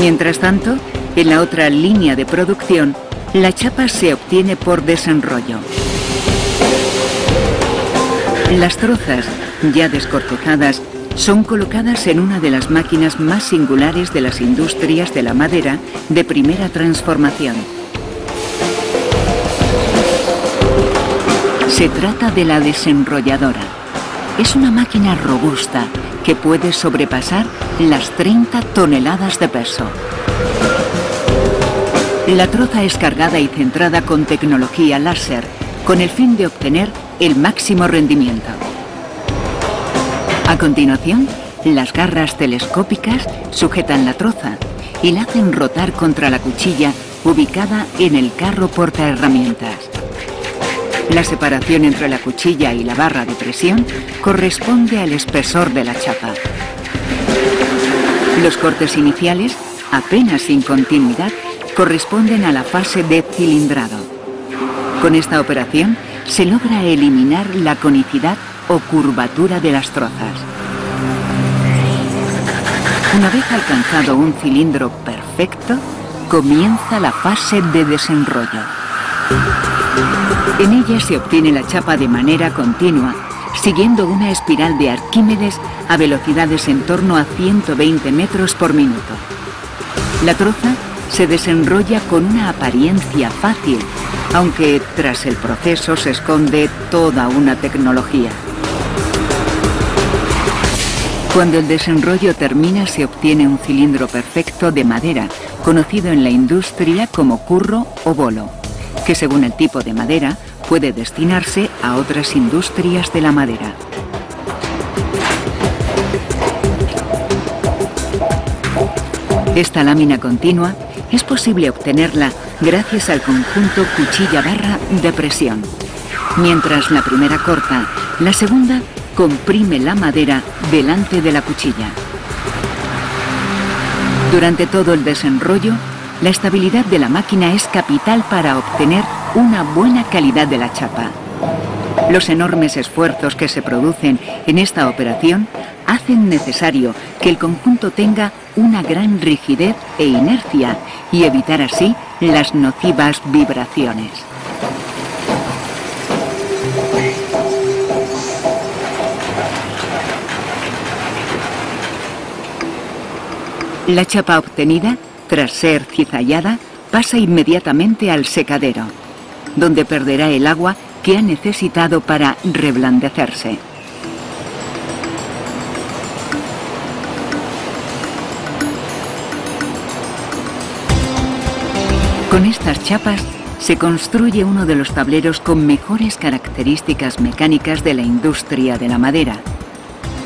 Mientras tanto, en la otra línea de producción, la chapa se obtiene por desenrollo. Las trozas, ya descortejadas, son colocadas en una de las máquinas más singulares de las industrias de la madera de primera transformación. Se trata de la desenrolladora. Es una máquina robusta que puede sobrepasar las 30 toneladas de peso. La troza es cargada y centrada con tecnología láser, con el fin de obtener el máximo rendimiento. A continuación, las garras telescópicas sujetan la troza y la hacen rotar contra la cuchilla ubicada en el carro portaherramientas. La separación entre la cuchilla y la barra de presión corresponde al espesor de la chapa. Los cortes iniciales, apenas sin continuidad, corresponden a la fase de cilindrado. Con esta operación se logra eliminar la conicidad o curvatura de las trozas. Una vez alcanzado un cilindro perfecto, comienza la fase de desenrollo. En ella se obtiene la chapa de manera continua, siguiendo una espiral de Arquímedes a velocidades en torno a 120 metros por minuto. La troza se desenrolla con una apariencia fácil, aunque tras el proceso se esconde toda una tecnología. Cuando el desenrollo termina, se obtiene un cilindro perfecto de madera, conocido en la industria como curro o bolo, que según el tipo de madera puede destinarse a otras industrias de la madera. Esta lámina continua es posible obtenerla gracias al conjunto cuchilla-barra de presión. Mientras la primera corta, la segunda comprime la madera delante de la cuchilla. Durante todo el desenrollo, la estabilidad de la máquina es capital para obtener una buena calidad de la chapa. Los enormes esfuerzos que se producen en esta operación hacen necesario que el conjunto tenga una gran rigidez e inercia y evitar así las nocivas vibraciones. La chapa obtenida, tras ser cizallada, pasa inmediatamente al secadero, donde perderá el agua que ha necesitado para reblandecerse. Con estas chapas se construye uno de los tableros con mejores características mecánicas de la industria de la madera,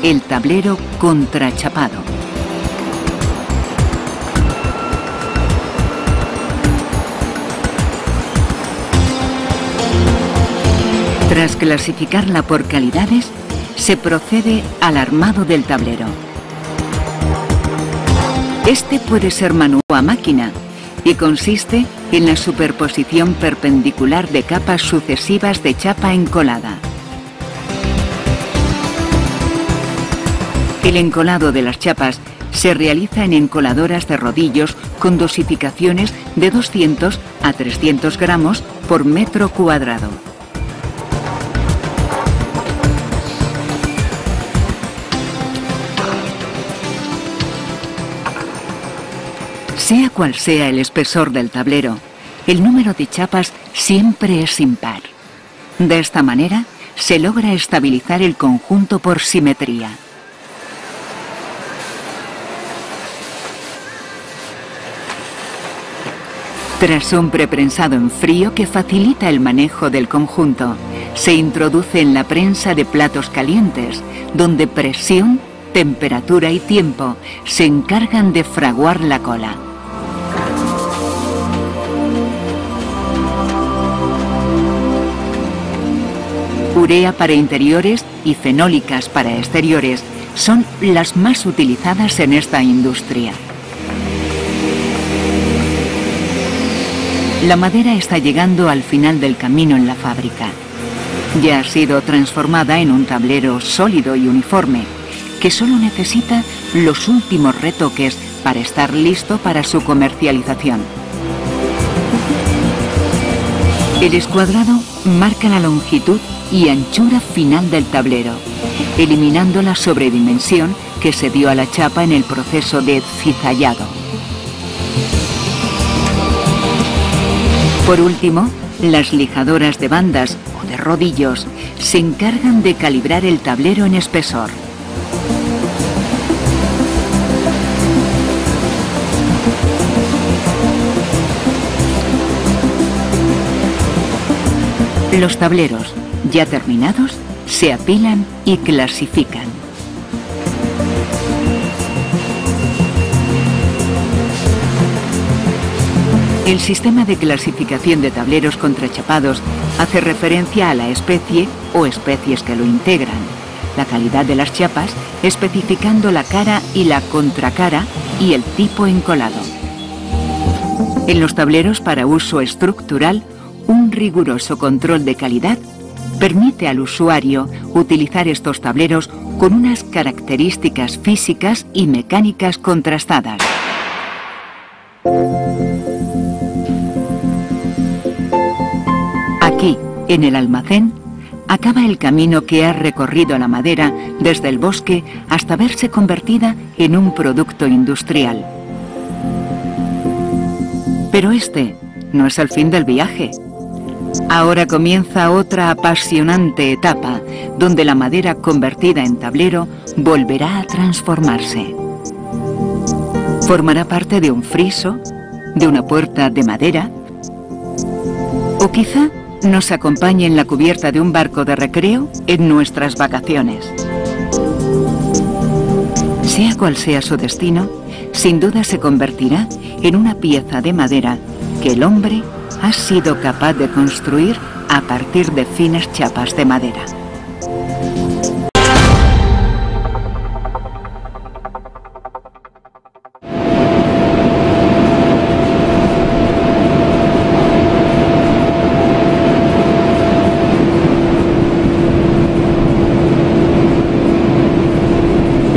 el tablero contrachapado. Tras clasificarla por calidades, se procede al armado del tablero. Este puede ser manual o a máquina y consiste en la superposición perpendicular de capas sucesivas de chapa encolada. El encolado de las chapas se realiza en encoladoras de rodillos con dosificaciones de 200 a 300 gramos por metro cuadrado. Sea cual sea el espesor del tablero, el número de chapas siempre es impar. De esta manera, se logra estabilizar el conjunto por simetría. Tras un preprensado en frío que facilita el manejo del conjunto, se introduce en la prensa de platos calientes, donde presión, temperatura y tiempo se encargan de fraguar la cola. Urea para interiores y fenólicas para exteriores son las más utilizadas en esta industria. La madera está llegando al final del camino en la fábrica. Ya ha sido transformada en un tablero sólido y uniforme, que solo necesita los últimos retoques para estar listo para su comercialización. El escuadrado marca la longitud y anchura final del tablero, eliminando la sobredimensión que se dio a la chapa en el proceso de cizallado. Por último, las lijadoras de bandas o de rodillos se encargan de calibrar el tablero en espesor. Los tableros, ya terminados, se apilan y clasifican. El sistema de clasificación de tableros contrachapados hace referencia a la especie o especies que lo integran, la calidad de las chapas, especificando la cara y la contracara y el tipo encolado. En los tableros para uso estructural, un riguroso control de calidad permite al usuario utilizar estos tableros con unas características físicas y mecánicas contrastadas. Aquí, en el almacén, acaba el camino que ha recorrido la madera desde el bosque hasta verse convertida en un producto industrial. Pero este no es el fin del viaje. Ahora comienza otra apasionante etapa, donde la madera convertida en tablero volverá a transformarse. Formará parte de un friso, de una puerta de madera, o quizá nos acompañe en la cubierta de un barco de recreo en nuestras vacaciones. Sea cual sea su destino, sin duda se convertirá en una pieza de madera que el hombre ha sido capaz de construir a partir de finas chapas de madera.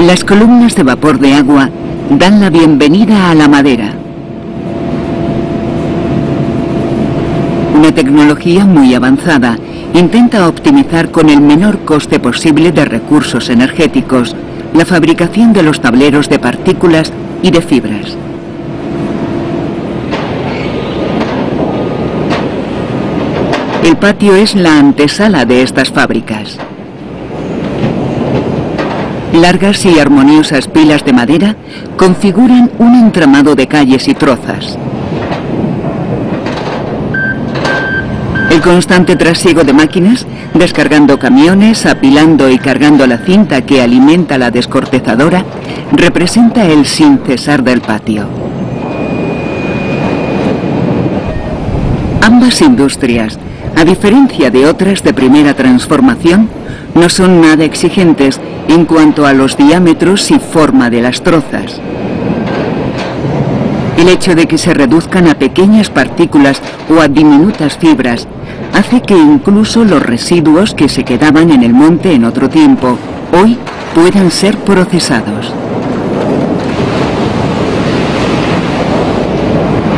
Las columnas de vapor de agua dan la bienvenida a la madera. Una tecnología muy avanzada intenta optimizar con el menor coste posible de recursos energéticos la fabricación de los tableros de partículas y de fibras. El patio es la antesala de estas fábricas. Largas y armoniosas pilas de madera configuran un entramado de calles y trozas. El constante trasiego de máquinas, descargando camiones, apilando y cargando la cinta que alimenta la descortezadora, representa el sin cesar del patio. Ambas industrias a diferencia de otras de primera transformación, no son nada exigentes en cuanto a los diámetros y forma de las trozas. El hecho de que se reduzcan a pequeñas partículas o a diminutas fibras hace que incluso los residuos que se quedaban en el monte en otro tiempo, hoy puedan ser procesados.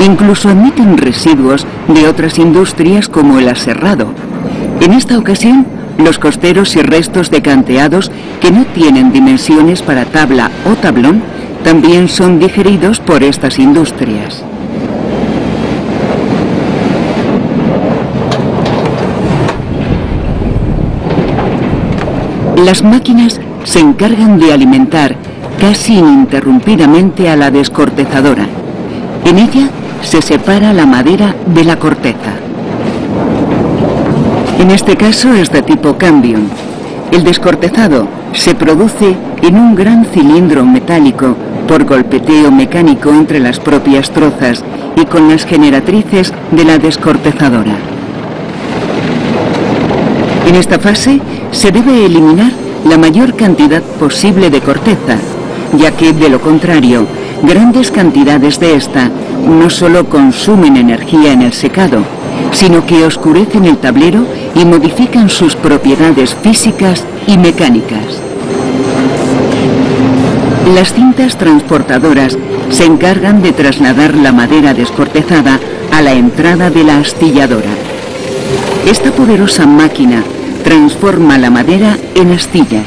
Incluso admiten residuos de otras industrias como el aserrado. En esta ocasión, los costeros y restos de canteados que no tienen dimensiones para tabla o tablón también son digeridos por estas industrias. Las máquinas se encargan de alimentar casi ininterrumpidamente a la descortezadora. En ella se separa la madera de la corteza. En este caso es de tipo Cambium. El descortezado se produce en un gran cilindro metálico por golpeteo mecánico entre las propias trozas y con las generatrices de la descortezadora. En esta fase se debe eliminar la mayor cantidad posible de corteza, ya que de lo contrario, grandes cantidades de esta no solo consumen energía en el secado, sino que oscurecen el tablero y modifican sus propiedades físicas y mecánicas. Las cintas transportadoras se encargan de trasladar la madera descortezada a la entrada de la astilladora. Esta poderosa máquina transforma la madera en astillas.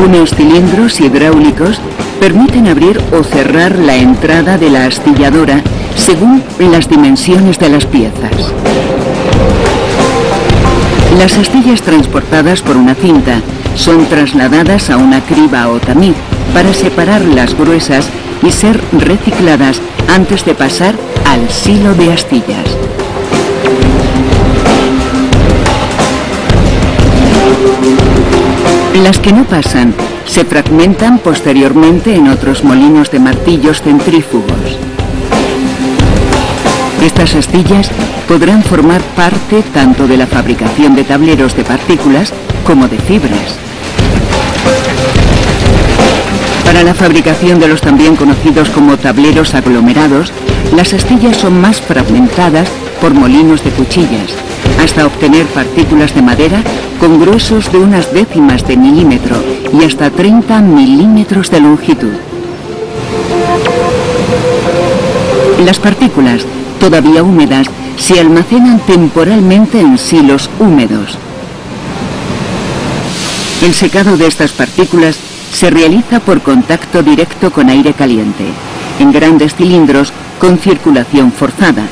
Unos cilindros hidráulicos permiten abrir o cerrar la entrada de la astilladora según las dimensiones de las piezas. Las astillas transportadas por una cinta son trasladadas a una criba o tamiz para separar las gruesas y ser recicladas antes de pasar al silo de astillas. Las que no pasan se fragmentan posteriormente en otros molinos de martillos centrífugos. Estas astillas podrán formar parte tanto de la fabricación de tableros de partículas como de fibras. Para la fabricación de los también conocidos como tableros aglomerados, las astillas son más fragmentadas por molinos de cuchillas, hasta obtener partículas de madera con gruesos de unas décimas de milímetro y hasta 30 milímetros de longitud. Las partículas, todavía húmedas, se almacenan temporalmente en silos húmedos. El secado de estas partículas se realiza por contacto directo con aire caliente, en grandes cilindros con circulación forzada,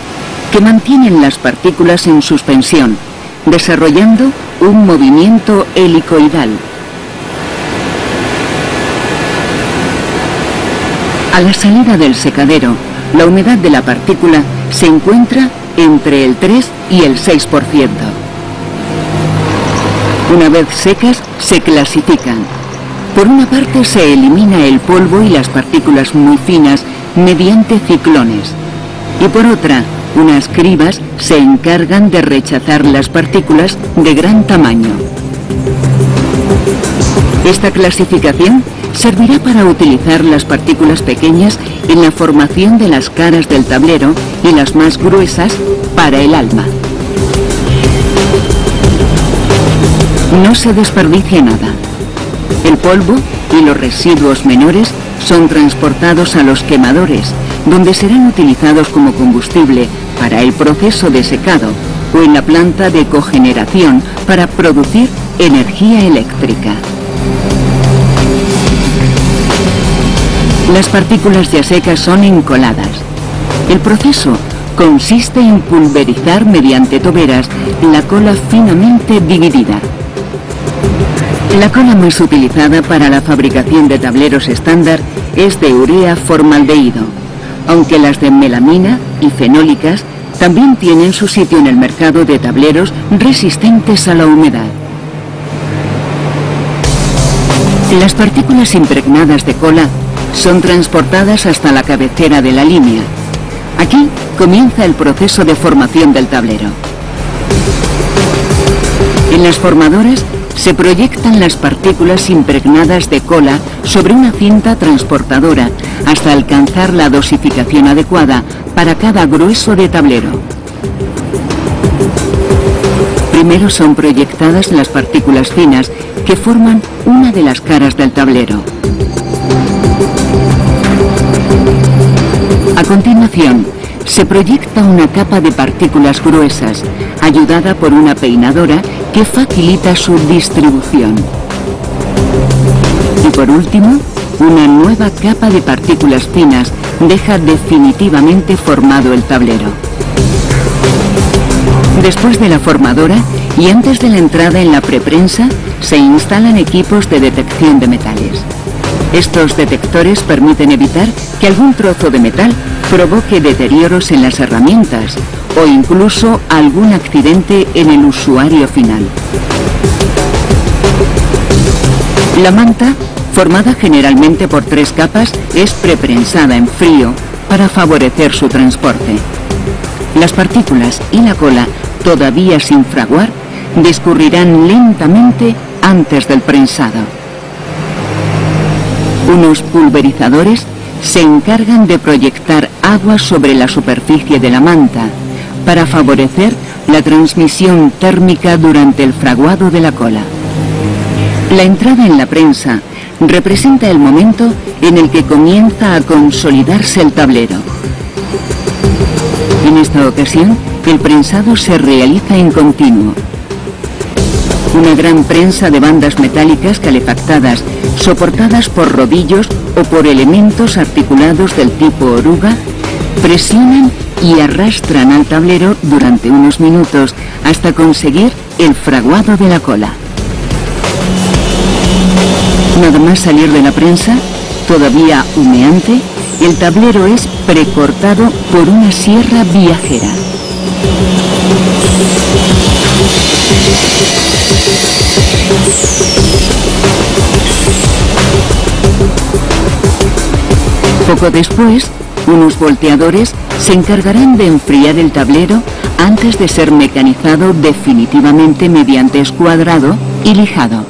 que mantienen las partículas en suspensión, desarrollando un movimiento helicoidal. A la salida del secadero, la humedad de la partícula se encuentra entre el 3 y el 6%. Una vez secas, se clasifican. Por una parte se elimina el polvo y las partículas muy finas mediante ciclones, y por otra, unas cribas se encargan de rechazar las partículas de gran tamaño. Esta clasificación servirá para utilizar las partículas pequeñas en la formación de las caras del tablero y las más gruesas para el alma. No se desperdicia nada. El polvo y los residuos menores son transportados a los quemadores, donde serán utilizados como combustible para el proceso de secado o en la planta de cogeneración para producir energía eléctrica. Las partículas ya secas son encoladas. El proceso consiste en pulverizar mediante toberas la cola finamente dividida. La cola más utilizada para la fabricación de tableros estándar es de urea formaldehído, aunque las de melamina y fenólicas también tienen su sitio en el mercado de tableros resistentes a la humedad. Las partículas impregnadas de cola son transportadas hasta la cabecera de la línea. Aquí comienza el proceso de formación del tablero. En las formadoras se proyectan las partículas impregnadas de cola sobre una cinta transportadora hasta alcanzar la dosificación adecuada para cada grueso de tablero. Primero son proyectadas las partículas finas que forman una de las caras del tablero. A continuación, se proyecta una capa de partículas gruesas, ayudada por una peinadora que facilita su distribución. Y por último, una nueva capa de partículas finas deja definitivamente formado el tablero. Después de la formadora y antes de la entrada en la preprensa, se instalan equipos de detección de metales. Estos detectores permiten evitar que algún trozo de metal provoque deterioros en las herramientas o incluso algún accidente en el usuario final. La manta, formada generalmente por 3 capas, es preprensada en frío para favorecer su transporte. Las partículas y la cola, todavía sin fraguar, discurrirán lentamente antes del prensado. Unos pulverizadores se encargan de proyectar agua sobre la superficie de la manta para favorecer la transmisión térmica durante el fraguado de la cola. La entrada en la prensa representa el momento en el que comienza a consolidarse el tablero. En esta ocasión, el prensado se realiza en continuo. Una gran prensa de bandas metálicas calefactadas, soportadas por rodillos o por elementos articulados del tipo oruga, presionan y arrastran al tablero durante unos minutos hasta conseguir el fraguado de la cola. Nada más salir de la prensa, todavía humeante, el tablero es precortado por una sierra viajera. Poco después, unos volteadores se encargarán de enfriar el tablero antes de ser mecanizado definitivamente mediante escuadrado y lijado.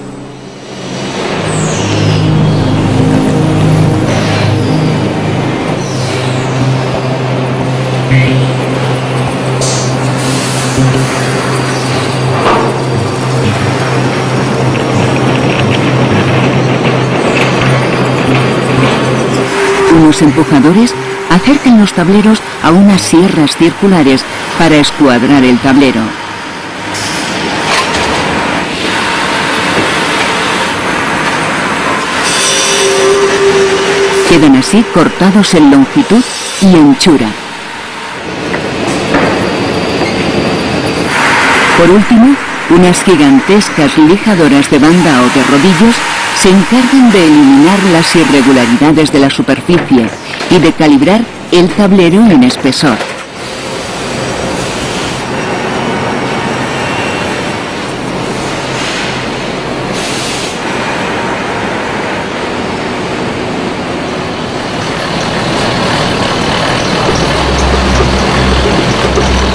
Unos empujadores acercan los tableros a unas sierras circulares para escuadrar el tablero. Quedan así cortados en longitud y anchura. Por último, unas gigantescas lijadoras de banda o de rodillos se encargan de eliminar las irregularidades de la superficie y de calibrar el tablero en espesor.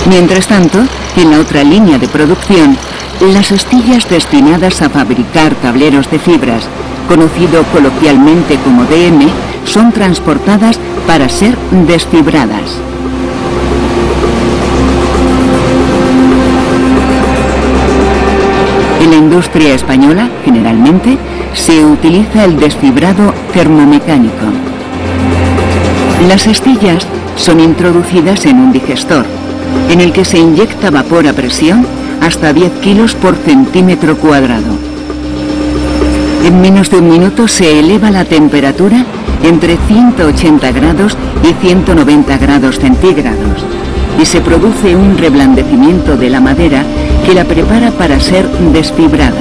Mientras tanto, en la otra línea de producción, las astillas destinadas a fabricar tableros de fibras, conocido coloquialmente como DM, son transportadas para ser desfibradas. En la industria española, generalmente, se utiliza el desfibrado termomecánico. Las astillas son introducidas en un digestor, en el que se inyecta vapor a presión hasta 10 kilos por centímetro cuadrado. En menos de un minuto se eleva la temperatura entre 180 grados y 190 grados centígrados y se produce un reblandecimiento de la madera que la prepara para ser desfibrada.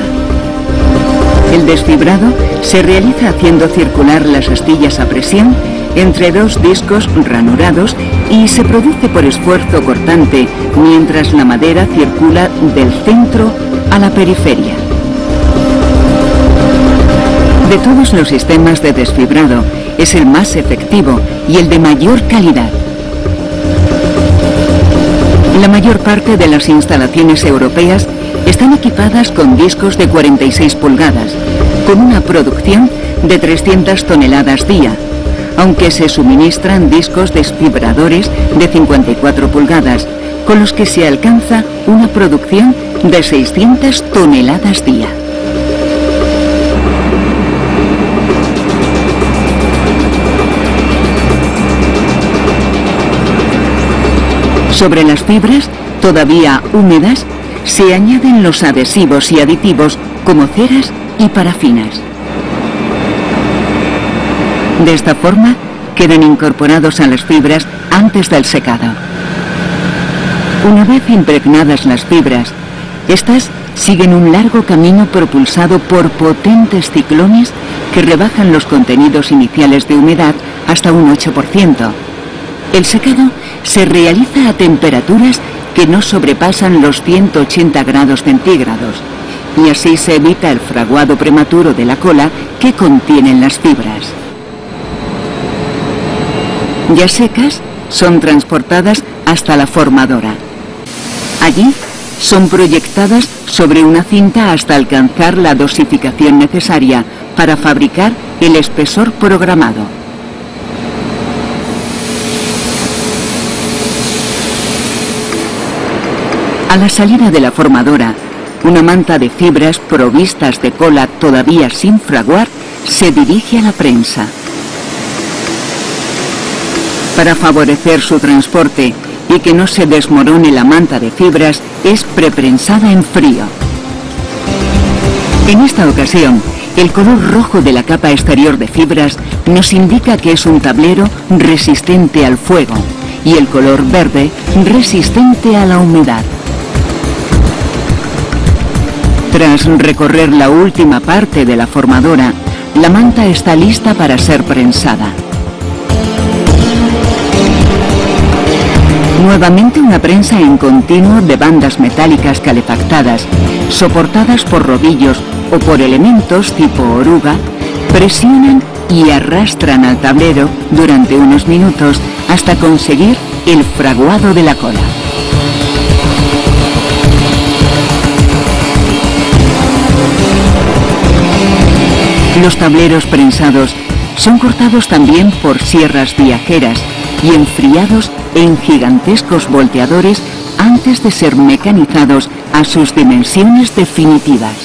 El desfibrado se realiza haciendo circular las astillas a presión entre 2 discos ranurados y se produce por esfuerzo cortante mientras la madera circula del centro a la periferia. De todos los sistemas de desfibrado, es el más efectivo y el de mayor calidad. La mayor parte de las instalaciones europeas están equipadas con discos de 46 pulgadas, con una producción de 300 toneladas día, aunque se suministran discos desfibradores de 54 pulgadas, con los que se alcanza una producción de 600 toneladas día. Sobre las fibras, todavía húmedas, se añaden los adhesivos y aditivos como ceras y parafinas. De esta forma, quedan incorporados a las fibras antes del secado. Una vez impregnadas las fibras, estas siguen un largo camino propulsado por potentes ciclones que rebajan los contenidos iniciales de humedad hasta un 8%. El secado se realiza a temperaturas que no sobrepasan los 180 grados centígrados, y así se evita el fraguado prematuro de la cola que contienen las fibras. Ya secas, son transportadas hasta la formadora. Allí son proyectadas sobre una cinta hasta alcanzar la dosificación necesaria para fabricar el espesor programado. A la salida de la formadora, una manta de fibras provistas de cola todavía sin fraguar se dirige a la prensa. Para favorecer su transporte y que no se desmorone la manta de fibras, es preprensada en frío. En esta ocasión, el color rojo de la capa exterior de fibras nos indica que es un tablero resistente al fuego y el color verde resistente a la humedad. Tras recorrer la última parte de la formadora, la manta está lista para ser prensada. Nuevamente una prensa en continuo de bandas metálicas calefactadas, soportadas por rodillos o por elementos tipo oruga, presionan y arrastran al tablero durante unos minutos hasta conseguir el fraguado de la cola. Los tableros prensados son cortados también por sierras viajeras y enfriados en gigantescos volteadores antes de ser mecanizados a sus dimensiones definitivas.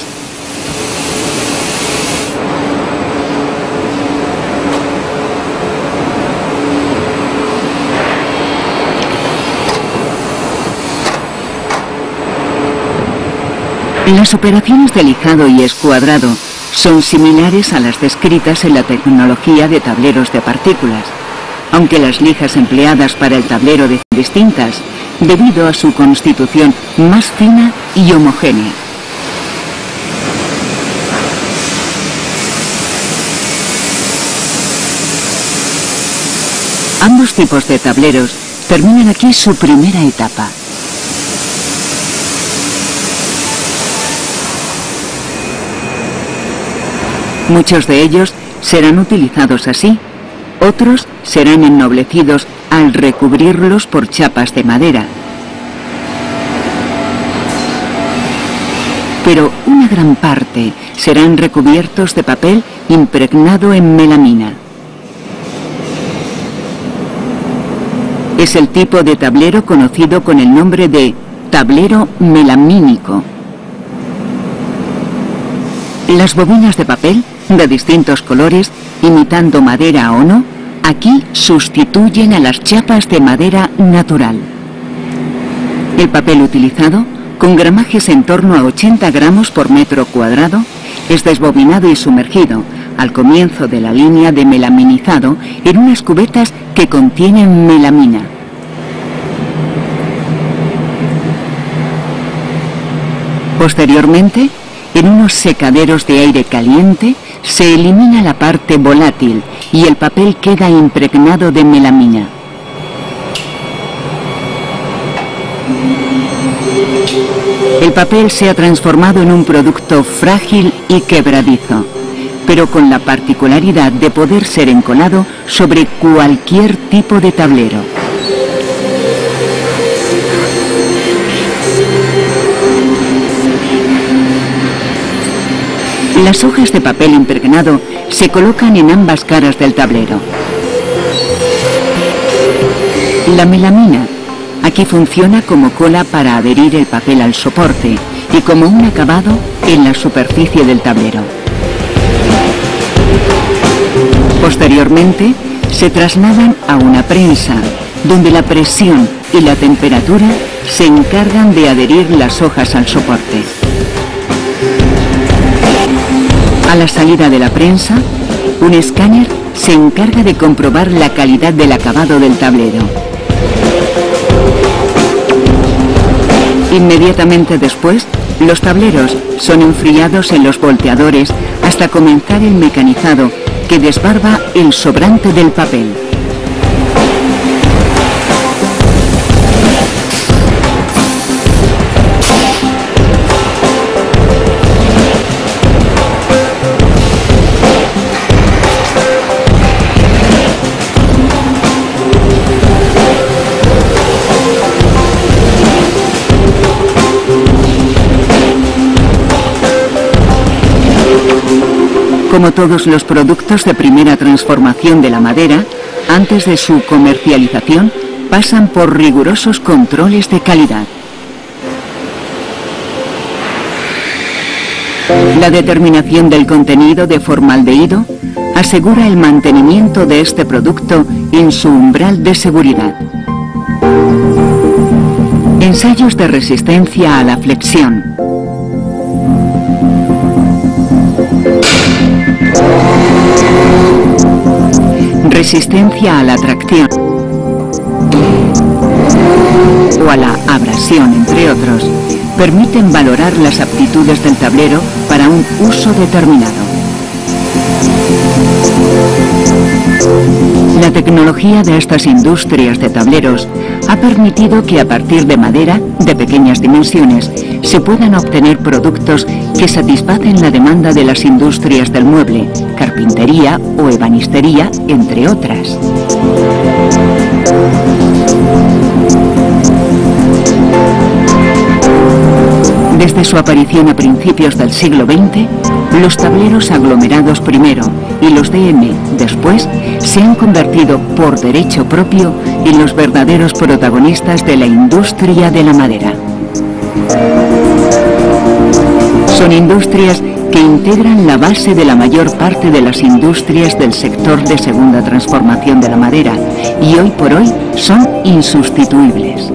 Las operaciones de lijado y escuadrado son similares a las descritas en la tecnología de tableros de partículas, aunque las lijas empleadas para el tablero son distintas debido a su constitución más fina y homogénea. Ambos tipos de tableros terminan aquí su primera etapa. Muchos de ellos serán utilizados así, otros serán ennoblecidos al recubrirlos por chapas de madera. Pero una gran parte serán recubiertos de papel impregnado en melamina. Es el tipo de tablero conocido con el nombre de tablero melamínico. Las bobinas de papel, de distintos colores, imitando madera o no, aquí sustituyen a las chapas de madera natural. El papel utilizado, con gramajes en torno a 80 gramos por metro cuadrado, es desbobinado y sumergido, al comienzo de la línea de melaminizado, en unas cubetas que contienen melamina. Posteriormente, en unos secaderos de aire caliente, se elimina la parte volátil y el papel queda impregnado de melamina. El papel se ha transformado en un producto frágil y quebradizo, pero con la particularidad de poder ser encolado sobre cualquier tipo de tablero. Las hojas de papel impregnado se colocan en ambas caras del tablero. La melamina aquí funciona como cola para adherir el papel al soporte y como un acabado en la superficie del tablero. Posteriormente, se trasladan a una prensa, donde la presión y la temperatura se encargan de adherir las hojas al soporte. A la salida de la prensa, un escáner se encarga de comprobar la calidad del acabado del tablero. Inmediatamente después, los tableros son enfriados en los volteadores hasta comenzar el mecanizado que desbarba el sobrante del papel. Como todos los productos de primera transformación de la madera, antes de su comercialización, pasan por rigurosos controles de calidad. La determinación del contenido de formaldehído asegura el mantenimiento de este producto en su umbral de seguridad. Ensayos de resistencia a la flexión. Resistencia a la tracción o a la abrasión, entre otros, permiten valorar las aptitudes del tablero para un uso determinado. La tecnología de estas industrias de tableros ha permitido que a partir de madera de pequeñas dimensiones se puedan obtener productos que satisfacen la demanda de las industrias del mueble, carpintería o ebanistería, entre otras. Desde su aparición a principios del siglo XX, los tableros aglomerados primero y los DM después se han convertido por derecho propio en los verdaderos protagonistas de la industria de la madera. Son industrias que integran la base de la mayor parte de las industrias del sector de segunda transformación de la madera y hoy por hoy son insustituibles.